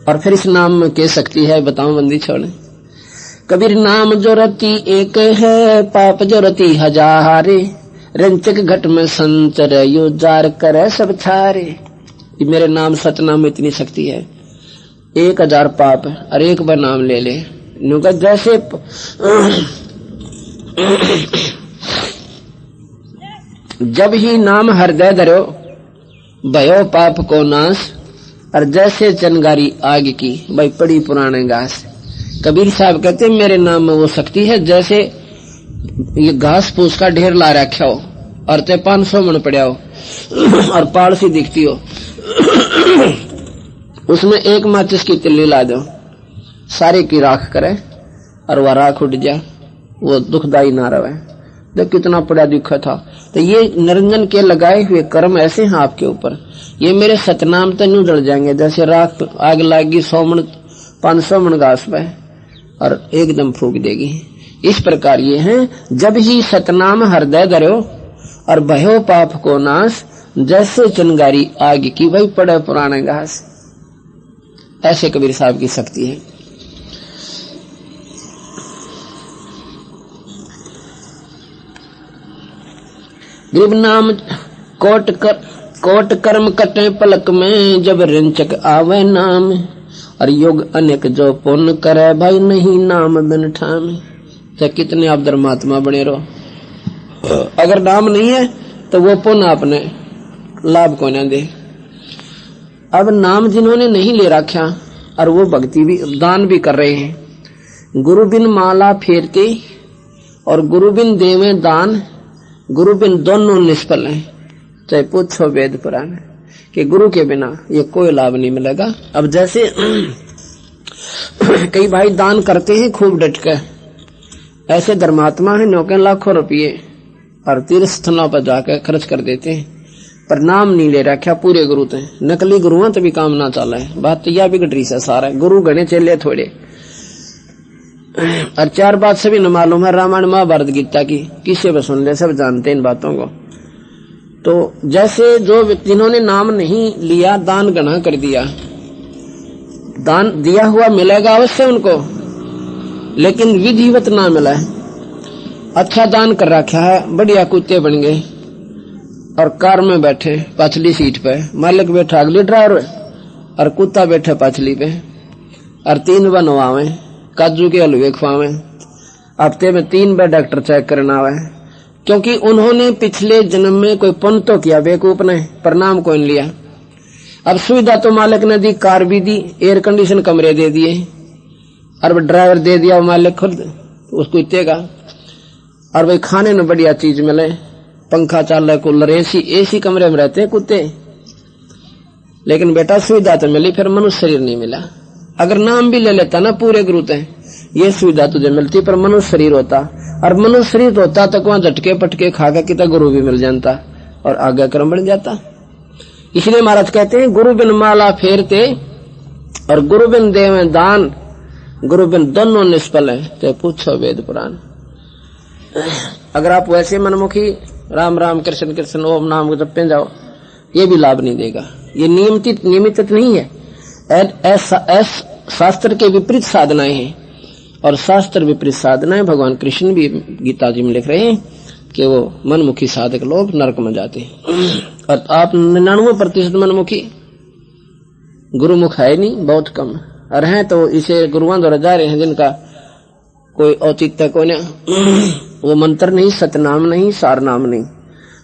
और फिर इस नाम में कह सकती है, बताऊं बंदी छोड़े। कबीर नाम जो रति एक है, पाप जो रति हजारे, रंचक घट में संचर यो जार करे सब छारे। मेरे नाम सतनाम में इतनी शक्ति है, 1000 पाप और एक बार नाम ले ले। जैसे जब ही नाम हृदय धरो भयो पाप को नाश, और जैसे चनगारी आग की भाई पड़ी पुराने घास। कबीर साहब कहते मेरे नाम में वो शक्ति है जैसे ये घास फूस का ढेर ला रखा हो और ते 500 मन पड़ा हो और पाल सी दिखती हो, उसमें एक माचिस की तिल्ली ला दो, सारे की राख करे और वह राख उठ जा, वो दुखदाई ना रहे। देख कितना बड़ा दुख था। तो ये निरंजन के लगाए हुए कर्म ऐसे हैं आपके ऊपर, ये मेरे सतनाम तो नहीं जल जाएंगे। जैसे राख आग लागी 100 मन 500 मन घास पे और एकदम फूक देगी। इस प्रकार ये हैं, जब ही सतनाम हृदय धरो और भयो पाप को नाश, जैसे चनगारी आग की भाई पड़े पुराने घास। ऐसे कबीर साहब की शक्ति है। गरीब नाम कोट कर्म कटे पलक में, जब रिंचक आवे नाम, और योग अनेक जो पुण्य करे भाई नहीं नाम बिन ठाम। तो कितने आप धर्मात्मा बने रहो, अगर नाम नहीं है तो वो पुण्य आपने लाभ को न दे। अब नाम जिन्होंने नहीं ले रखा और वो भक्ति भी दान भी कर रहे हैं, गुरु बिन माला फेरते और गुरु बिन देवे दान, गुरु बिन दोनों निष्फल हैं। चाहे पूछो वेद पुराण कि गुरु के बिना ये कोई लाभ नहीं मिलेगा। अब जैसे कई भाई दान करते हैं खूब डट कर, ऐसे धर्मात्मा है नौके लाखों रुपये और तीर्थ स्थलों पर जाकर खर्च कर देते हैं, पर नाम नहीं ले रखा पूरे गुरु थे। नकली गुरुओं तो भी काम ना चला है। बात तो यह भी गटरी से सारा गुरु गणे चले थोड़े, और 4 बात सभी न मालूम है, रामायण महाभारत गीता की किसे भी सुन ले, सब जानते हैं इन बातों को। तो जैसे जो जिन्होंने नाम नहीं लिया दान गणा कर दिया, दान दिया हुआ मिलेगा अवश्य उनको, लेकिन विधिवत ना मिला है। अच्छा दान कर रखा है, बढ़िया कुत्ते बन गए और कार में बैठे पाछली सीट पे, मालिक बैठा अगली ड्राइवर और कुत्ता बैठे पाछली पे, और 3 बनवावे, काजू के हलवे खुआवे, हफ्ते में 3 बार डॉक्टर चेक करना आवे, क्योंकि उन्होंने पिछले जन्म में कोई पुण्य तो किया, बेवकूफ ने प्रणाम को लिया। अब सुविधा तो मालिक ने दी, कार भी दी, एयर कंडीशन कमरे दे दिए, और ड्राइवर दे दिया मालिक खुद उसको इतेगा, और भाई खाने में बढ़िया चीज मिले, पंखा चाल कूलर एसी कमरे में रहते कुत्ते। लेकिन बेटा सुविधा तो मिली, फिर मनुष्य शरीर नहीं मिला। अगर नाम भी ले लेता ना पूरे गुरु थे, ये सुविधा तुझे मिलती, पर मनुष्य शरीर होता, और मनुष्य शरीर होता तो वहां झटके पटके खाकर कितना गुरु भी मिल जाता और आगे क्रम बढ़ जाता। इसलिए महाराज कहते हैं गुरु बिन माला फेरते और गुरु बिन देवे दान, गुरु बिन दोनों निष्फल है। तो पूछो वेद पुराण। अगर आप वैसे मनमुखी राम राम कृष्ण कृष्ण ओम नाम को जपते जाओ, ये भी लाभ नहीं देगा। ये नियमित नहीं है, शास्त्र के विपरीत साधनाएं हैं, और शास्त्र विपरीत साधनाएं भगवान कृष्ण भी गीता जी में लिख रहे हैं कि वो मनमुखी साधक लोग नरक में जाते हैं। और आप 99% मनमुखी, गुरुमुख है नहीं, बहुत कम, और हैं तो इसे गुरुओं द्वारा जा रहे हैं जिनका कोई औचित्य को नहीं, वो मंत्र नहीं, सतनाम नहीं, सारनाम नहीं।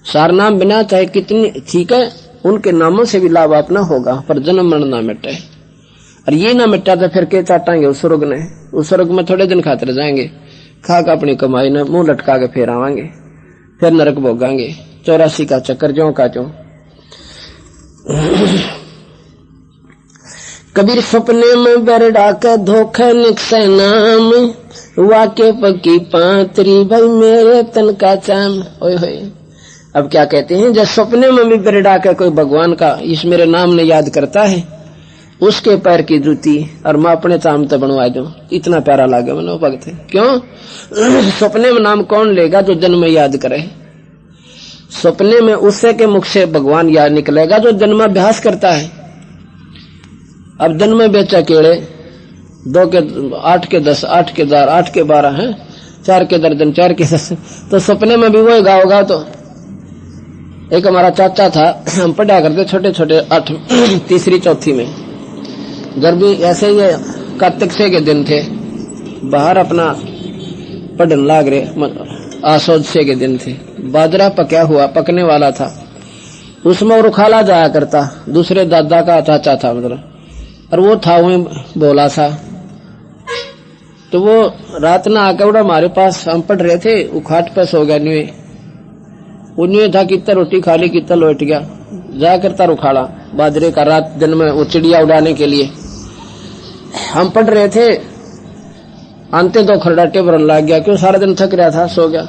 सारनाम बिना चाहे कितनी ठीक है, उनके नामों से भी लाभ अपना होगा, पर जन्म मरण ना मिटे। और ये ना मिटा तो फिर के चाटांगे उस स्वर्ग ने, उस स्वर्ग में थोड़े दिन खातिर जाएंगे, खा का अपनी कमाई ने मुंह लटका के फिर आवांगे, फिर नरक भोगांगे। 84 का चक्कर ज्यों का ज्यों। कबीर सपने में बरडा के धोखे निकसे नाम, वाके पकी पांतरी भाई मेरे तन का चाम। ओए होए, अब क्या कहते हैं, जब सपने में भी बरडा के कोई भगवान का इस मेरे नाम ने याद करता है उसके पैर की जूती और मैं अपने चाम तो बनवा दूं। इतना प्यारा लागे मनो भगत। क्यों? सपने में नाम कौन लेगा जो जन्म में याद करे? सपने में उससे के मुख से भगवान याद निकलेगा जो जन्माभ्यास करता है। अब जन्म में बेचा केड़े 2 के 8 के 10 8 के 10 8 के 12 है 4 के दर्जन 4 के 10 तो सपने में भी वो गाओगा। तो एक हमारा चाचा था, हम पढ़ा करते छोटे छोटे 8 तीसरी चौथी में। गर्मी ऐसे ही कार्तिक से के दिन थे, बाहर अपना पढ़ने लाग रहे, आसोद से के दिन थे। बाजरा पका हुआ पकने वाला था, उसमें रुखाला जाया करता, दूसरे दादा का चाचा था मतलब, और वो था वही बोला सा। तो वो रात ना आकर उड़ा हमारे पास, हम पढ़ रहे थे, वो खाट पर सो गया। न्यू था कितना रोटी खा ली कितना लौट गया, जा करता रुखाड़ा बाजरे का रात दिन में वो चिड़िया उड़ाने के लिए। हम पढ़ रहे थे, आंते तो खरड़ा टेबल लग गया, क्यों सारा दिन थक रहा था, सो गया।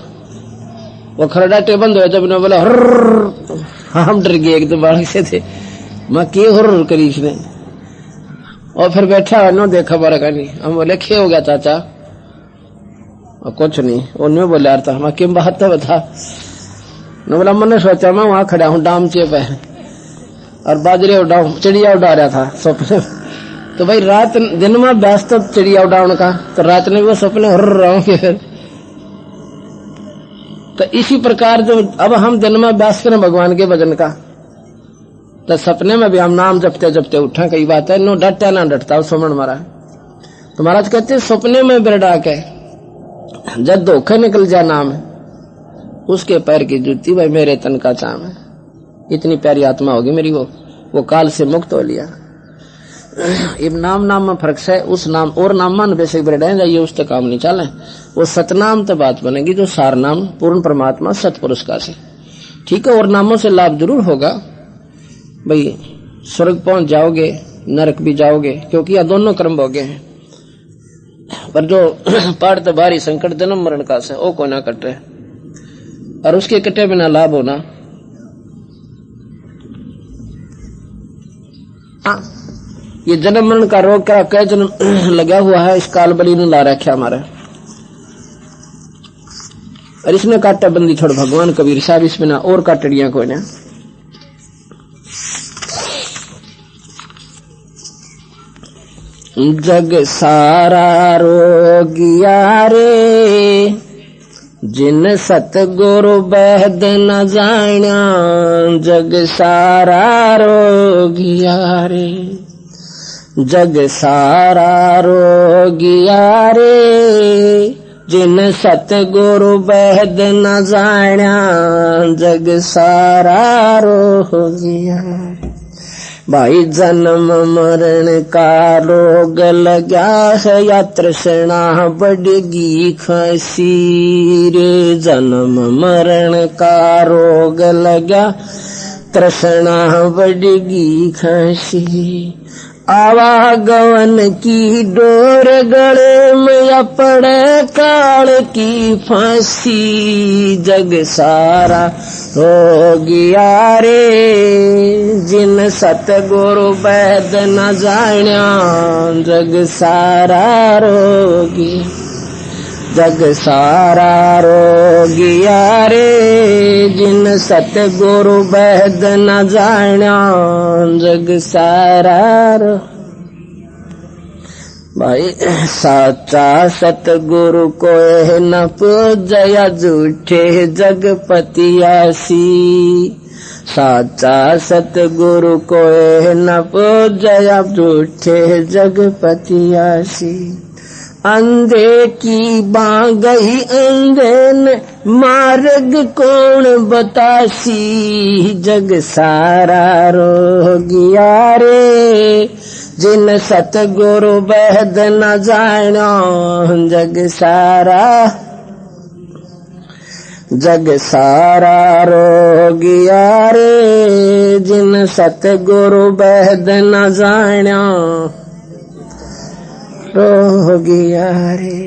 वो खरड़ा टेबल धोया जब ने बोला हर्र, हम डर गए एकदम बालक से थे, मैं के हर्र करी इसने। और फिर बैठा नो देखा बारा का नहीं। हम बोले खे हो गया चाचा? और कुछ नहीं। उन्हें बोले यार था मैं किम बात तो बता। न बोला मैंने सोचा मैं वहां खड़ा हूँ डामचे पे और बाजरे उड़ाऊ, चिड़िया उड़ा रहा था सपने। तो भाई रात दिन में व्यस्त तो चिड़िया उड़ाने का, तो रात में वो सपने हर रहोगे फिर। तो इसी प्रकार जो अब हम दिन में व्यस्त करें भगवान के भजन का, तो सपने में भी हम नाम जपते जपते उठा। कई बात है नो डटता ना डटता सुमन मारा। तो महाराज कहते सपने में बिरडा के जब धोखे निकल जाए नाम, उसके पैर की जूती भाई मेरे तन का चाम है। इतनी प्यारी आत्मा होगी मेरी, वो काल से मुक्त हो लिया। इब नाम नाम में फर्क है। उस नाम और नाम मान बेसिक बिरडाए जाइए, उस तक काम नहीं चले। वो सतनाम तो बात बनेगी जो सार नाम पूर्ण परमात्मा सतपुरुष का से, ठीक है। और नामों से लाभ जरूर होगा भाई, स्वर्ग पहुंच जाओगे, नरक भी जाओगे, क्योंकि यह दोनों कर्म भोगे हैं। पर जो पार तो भारी संकट जन्म मरण का से, वो को ना कटे, और उसके कटे बिना लाभ होना। ये जन्म मरण का रोग का कई जन्म लगा हुआ है, इस काल बलि ने ला रखा हमारे, और इसने काटा बंदी छोड़ भगवान कबीर साहब, इस बिना और काटड़ियां को ना। जग सारा रोगिया रे, जिन सतगुरु बहद न जाना। जग सारा रोगिया रे, जग सारा रोगिया रे, जिन सतगुरु बहद न जाना। जग सारा रोगिया भाई, जन्म मरण का रोग लगा है, या तृष्णा बढ़गी खांसी रे। जन्म मरण का रोग लगा, तृष्णा बढ़गी खांसी। आवागमन की डोर गले में पड़े काल की फांसी। जग सारा हो गया रे, जिन सतगुरु वैद न जाना। जग सारा रोगी, जग सारा रोगिया रे, जिन सतगुरु वैद न जाना। जग सारा रो भाई, साचा सतगुरु को न पूजया, झूठे जगपतियासी। साचा सतगुरु को न पूजया, झूठे जगपतियासी। अंधे की बां गई अंधे ने, मार्ग कौन बतासी। जग सारा रोगिया रे, जिन सतगुरु बहद न जाना। जग सारा, जग सारा रोगिया रे, जिन सतगुरु बहद न जाना। रोगिया रे,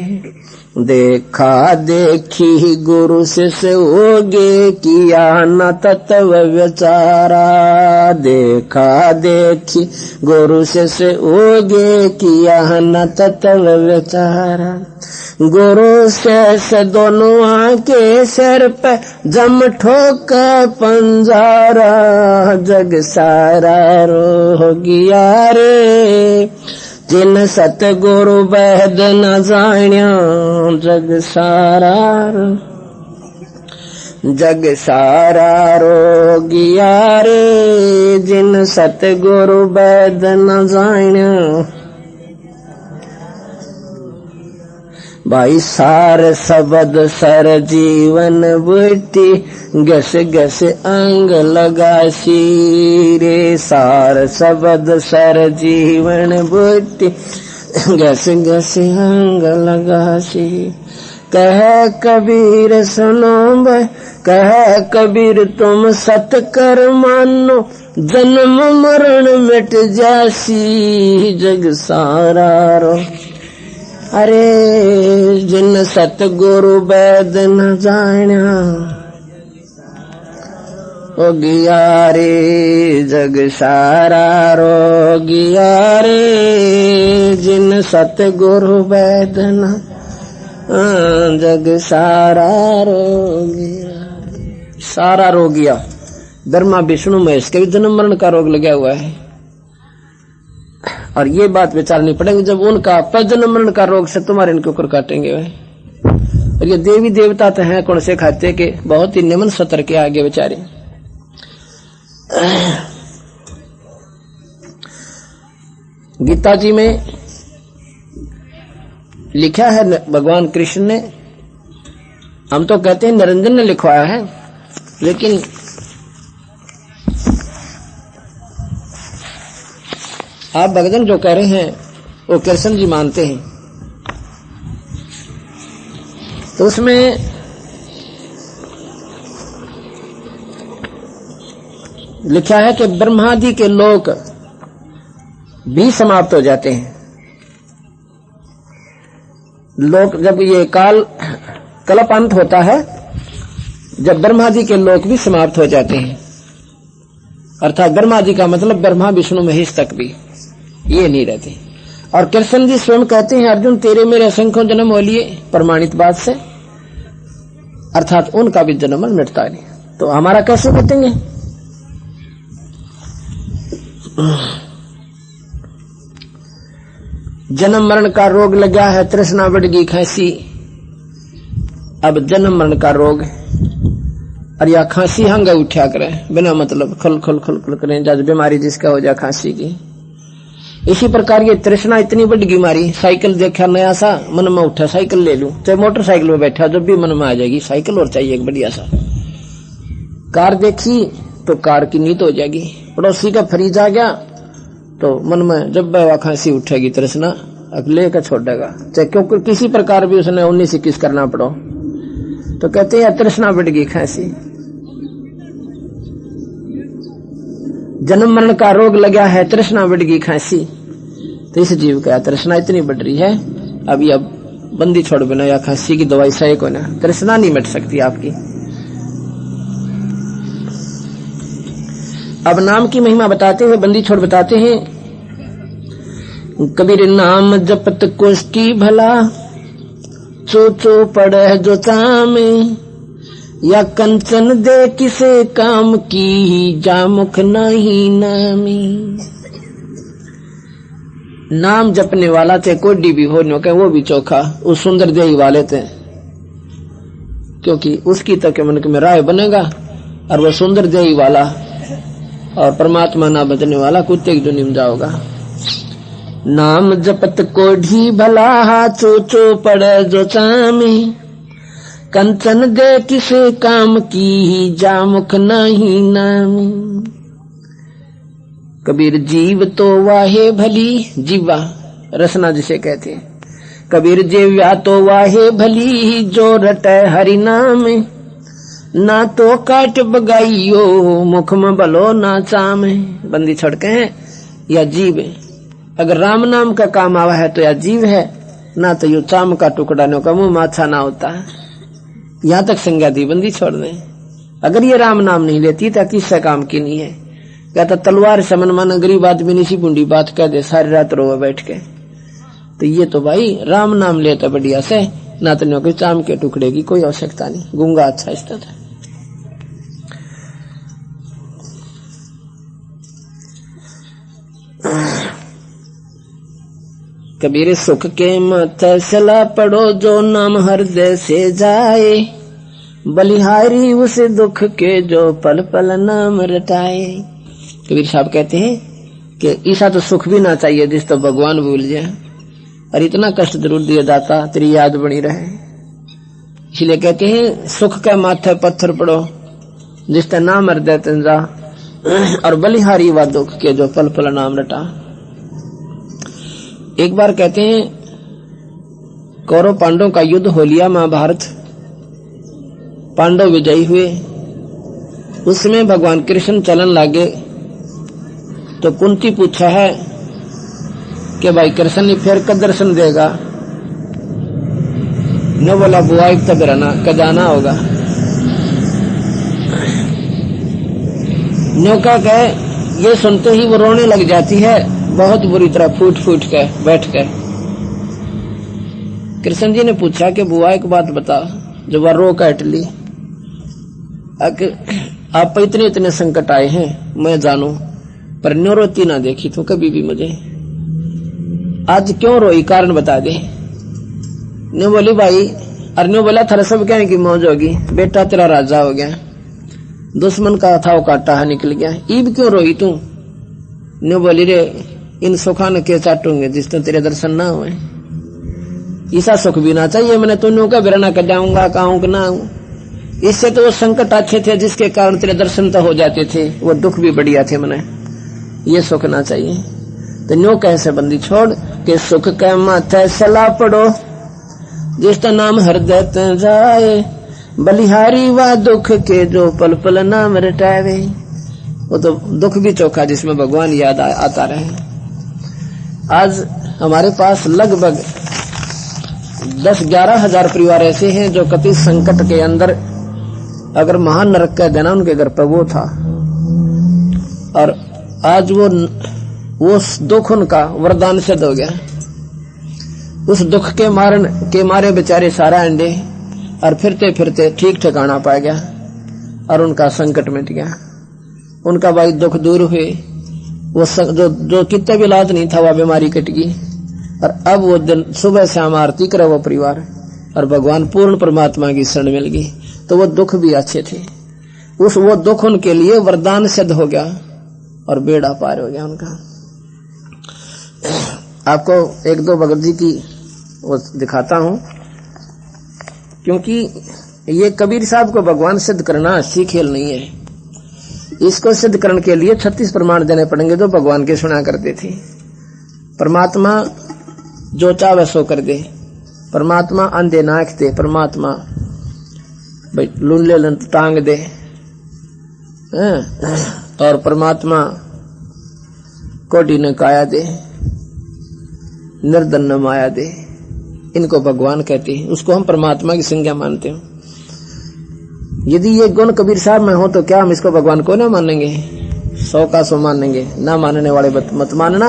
देखा देखी गुरु शिष्य होगे किया न तत्व विचारा। देखा देखी गुरु शिष्य होगे किया न तत्व विचारा। गुरु शिष्य दोनों आके सिर पे जम ठोक पंजारा। जग सारा रो गया रे जिन सतगुरु वैद न जाण्या। जग सारा रो गया रे जिन सतगुरु वैद न जाण्या। भाई सार शब्द सर जीवन बूटी गस गस अंग लगासी रे। सार शब्द सर जीवन बूटी गस गस अंग लगासी। कह कबीर सुनो भाई कह कबीर तुम सत कर मानो जन्म मरण मिट जासी। जग सारा रो अरे जिन सतगुरु वैद न जाण्या। ओ गया रे जग सारा रो गया रे जिन सतगुरु वैद न। जग सारा रो गया सारा रो गया। ब्रह्मा विष्णु महेश के भी जन्म मरण का रोग लगा हुआ है और ये बात विचारनी पड़ेगी जब उनका जन्म मरण का रोग से तुम्हारे इनके ऊपर काटेंगे वह। और ये देवी देवता तो हैं कौन से खाते के बहुत ही निम्न सतर के आगे बेचारे। गीता जी में लिखा है भगवान कृष्ण ने, हम तो कहते हैं निरंजन ने लिखवाया है, लेकिन आप भगवान जो कह रहे हैं वो कृष्ण जी मानते हैं। तो उसमें लिखा है कि ब्रह्मादि के लोक भी समाप्त हो जाते हैं। लोक जब ये कल्प अंत होता है, जब ब्रह्मादि के लोक भी समाप्त हो जाते हैं, अर्थात ब्रह्मादि का मतलब ब्रह्मा विष्णु महेश तक भी ये नहीं रहते। और कृष्ण जी स्वयं कहते हैं अर्जुन तेरे मेरे असंख्यों जन्म हो लिए प्रमाणित बात से, अर्थात उनका भी जन्म मिटता नहीं, तो हमारा कैसे मिटेंगे। जन्म मरण का रोग लगा है, तृष्णा बढ़ गई खांसी। अब जन्म मरण का रोग और या खांसी हंगा उठा करें बिना मतलब खुल खुल खुल खुल करें, जब बीमारी जिसका हो जाए खांसी की। इसी प्रकार ये तृष्णा इतनी बड़ी बीमारी, साइकिल देखा नया सा मन में उठा साइकिल ले लूं, चाहे मोटरसाइकिल में बैठा जब भी मन में आ जाएगी साइकिल और चाहिए एक बढ़िया सा। कार देखी तो कार की नींद हो जाएगी, पड़ोसी का फ्रीज आ गया तो मन में जब वह खांसी उठेगी तृष्णा अगले का छोड़ेगा, चाहे क्योंकि किसी प्रकार भी उसने 19-21 करना पड़ो। तो कहते हैं तृष्णा बढ़ गई खांसी। जन्म मरण का रोग लगा है, तृष्णा बढ़ गई खांसी। तो इस जीव का तृष्णा इतनी बढ़ रही है, अभी अब बंदी छोड़ बिना या खांसी की दवाई सही को ना, तृष्णा नहीं मिट सकती आपकी। अब नाम की महिमा बताते हैं, बंदी छोड़ बताते हैं। कबीर नाम जपत कुष्टी भला, चो पड़े जो चामे, या कंचन दे किसे काम की, जा मुख नहीं नामी। नाम जपने वाला चाहे कोडी भी हो न, वो भी चोखा उस सुंदर देही वाले थे, क्योंकि उसकी तक मन में राय बनेगा। और वो सुंदर देही वाला और परमात्मा ना बचने वाला कुत्ते की दुनिया में जाओगा। नाम जपत कोढ़ी भला, चो पड़े जो चामी, कंचन दे किसे काम की, जा मुख नहीं नामी। कबीर जीव तो वाहे भली, जीवा रसना जिसे कहते हैं। कबीर जीव्या तो वाहे भली, जो रटे हरि नाम, ना तो काट बगाइयो, मुख में भलो ना चामे। बंदी छड़के हैं या जीव है, अगर राम नाम का काम आवा है तो या जीव है, ना तो यू चाम का टुकड़ा नो का मुंह माछा ना होता। यहां तक संज्ञा दी बंदी छोड़ दे। अगर ये राम नाम नहीं लेती तो किससे काम की नहीं है। कहता तलवार से मन माना गरीब आदमी नहीं सी बूंदी बात कह दे सारी रात रोवे बैठ के। तो ये तो भाई राम नाम लेता बढ़िया से, ना तो नो के चाम के टुकड़े की कोई आवश्यकता नहीं। गूंगा अच्छा इसका था। कबीर सुख के मत सला पड़ो जो नाम हृदय से जाए, बलिहारी उस दुख के जो पल पल नाम रटाए। कबीर साहब कहते हैं कि ऐसा तो सुख भी ना चाहिए जिस तो भगवान भूल जाए, और इतना कष्ट जरूर दिया दाता तेरी याद बनी रहे। इसलिए कहते हैं सुख के माथे पत्थर पड़ो जिस तो नाम हृदय तंजा, और बलिहारी व दुख के जो पल पल नाम रटा। एक बार कहते हैं कौरव पांडवों का युद्ध हो लिया महाभारत, पांडव विजयी हुए। उसमें भगवान कृष्ण चलन लागे तो कुंती पूछा है कि भाई कृष्ण ने फिर कब दर्शन देगा। न बोला बुआ एक तब रहना कदाना होगा। नौका कहे ये सुनते ही वो रोने लग जाती है बहुत बुरी तरह फूट फूट के बैठ कर। कृष्ण जी ने पूछा कि बुआ एक बात बता, जो वह रो काट ली, आप पर इतने इतने संकट आए हैं मैं जानू, पर न्यो रोती ना देखी तो कभी भी मुझे, आज क्यों रोई कारण बता दे। न्यो बोली भाई, और न्यो बोला थारा सब कहने की मौज होगी, बेटा तेरा राजा हो गया, दुश्मन का था वो काटा है निकल गया, ईब क्यों रोई तू। न्यो बोली रे इन सुखा न के चाटूंगे जिस तो तेरे दर्शन ना हुए। ऐसा सुख भी ना चाहिए मैंने, तू न्यो का बिरना कर जाऊंगा कहूं कि ना आऊं। इससे तो वो संकट अच्छे थे जिसके कारण तेरे दर्शन तो हो जाते थे, वो दुख भी बढ़िया थे मैंने, ये सुख ना चाहिए। तो न्यो कैसे बंदी छोड़ के सुख के माथे सला पड़ो जिसका नाम हृदय ते जाए, बलिहारी व दुख के जो पल पल नाम रटावे। वो तो दुख भी चोखा जिसमें भगवान याद आता रहे। आज हमारे पास लगभग 10-11 हजार परिवार ऐसे हैं जो कति संकट के अंदर, अगर महान नरक कह देना उनके घर पर वो था, और आज वो दुख उनका वरदान सिद्ध हो गया। उस दुख के मारे बेचारे सारा अंडे, और फिरते फिरते ठीक ठिकाना पा गया और उनका संकट मिट गया। उनका भाई दुख दूर हुए, वो जो कितने भी इलाज नहीं था वह बीमारी कट गई, और अब वो दिन सुबह शाम आरती करे वो परिवार, और भगवान पूर्ण परमात्मा की शरण मिल गई। तो वो दुख भी अच्छे थे, वो दुख उनके लिए वरदान सिद्ध हो गया और बेड़ा पार हो गया उनका। आपको एक दो भगत जी की वो दिखाता हूं, क्योंकि ये कबीर साहब को भगवान सिद्ध करना अच्छी खेल नहीं है। इसको सिद्ध करने के लिए 36 प्रमाण देने पड़ेंगे जो भगवान के सुना करते थे। परमात्मा जो चाहे सो कर दे, परमात्मा अंधे नाक दे, परमात्मा भाई लुल्ले टांग दे, और परमात्मा कोटी न काया दे, निर्धन न माया दे। इनको भगवान कहते हैं, उसको हम परमात्मा की संज्ञा मानते हैं। यदि ये गुण कबीर साहब में हो तो क्या हम इसको भगवान को ना मानेंगे? 100 का 100 मानेंगे। ना मानने वाले मत मानना,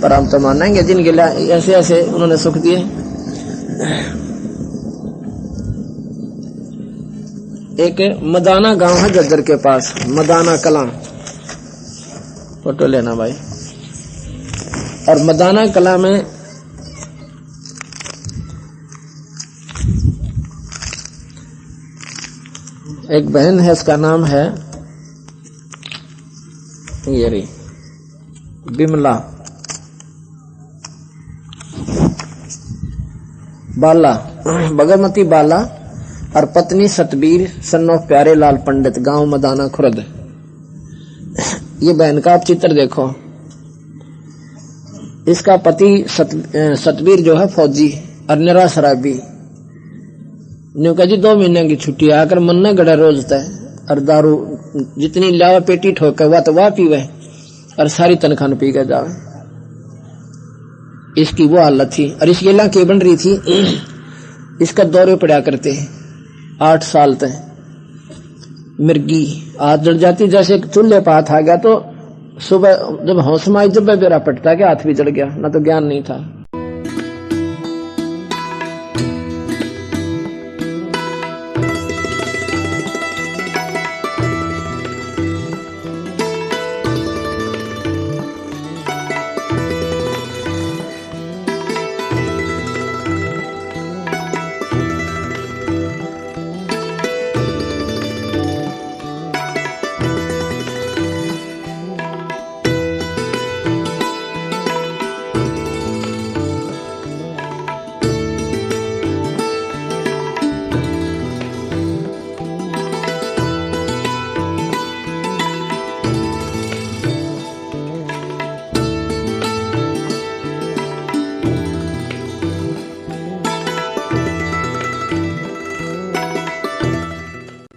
पर हम तो मानेंगे जिनके लिए ऐसे ऐसे उन्होंने सुख दिए। एक मदाना गांव है जज्जर के पास, मदाना कला, फोटो लेना भाई। और मदाना कला में एक बहन है, उसका नाम है ये रही बिमला बाला, भगवती बाला, और पत्नी सतबीर सन ऑफ प्यारे लाल पंडित, गांव मदाना खुर्द। ये बहन का आप चित्र देखो। इसका पति सतबीर जो है फौजी और निरा शराबी। न्यू कहा जी 2 महीने की छुट्टी आकर मन न गड़ा रोज तय, और दारू जितनी लावा पेटी ठोके वह तो वह पीवे, और सारी तनख्वाह पी के जावे। इसकी वो हालत थी। और इसकी लांखें बन रही थी, इसका दौरे पड़ा करते 8 साल तक। मिर्गी हाथ जड़ जाती, जैसे चूल्हे पर आ गया तो सुबह जब होश में आई जब बेरा पटता के हाथ भी जड़ गया, ना तो ज्ञान नहीं था।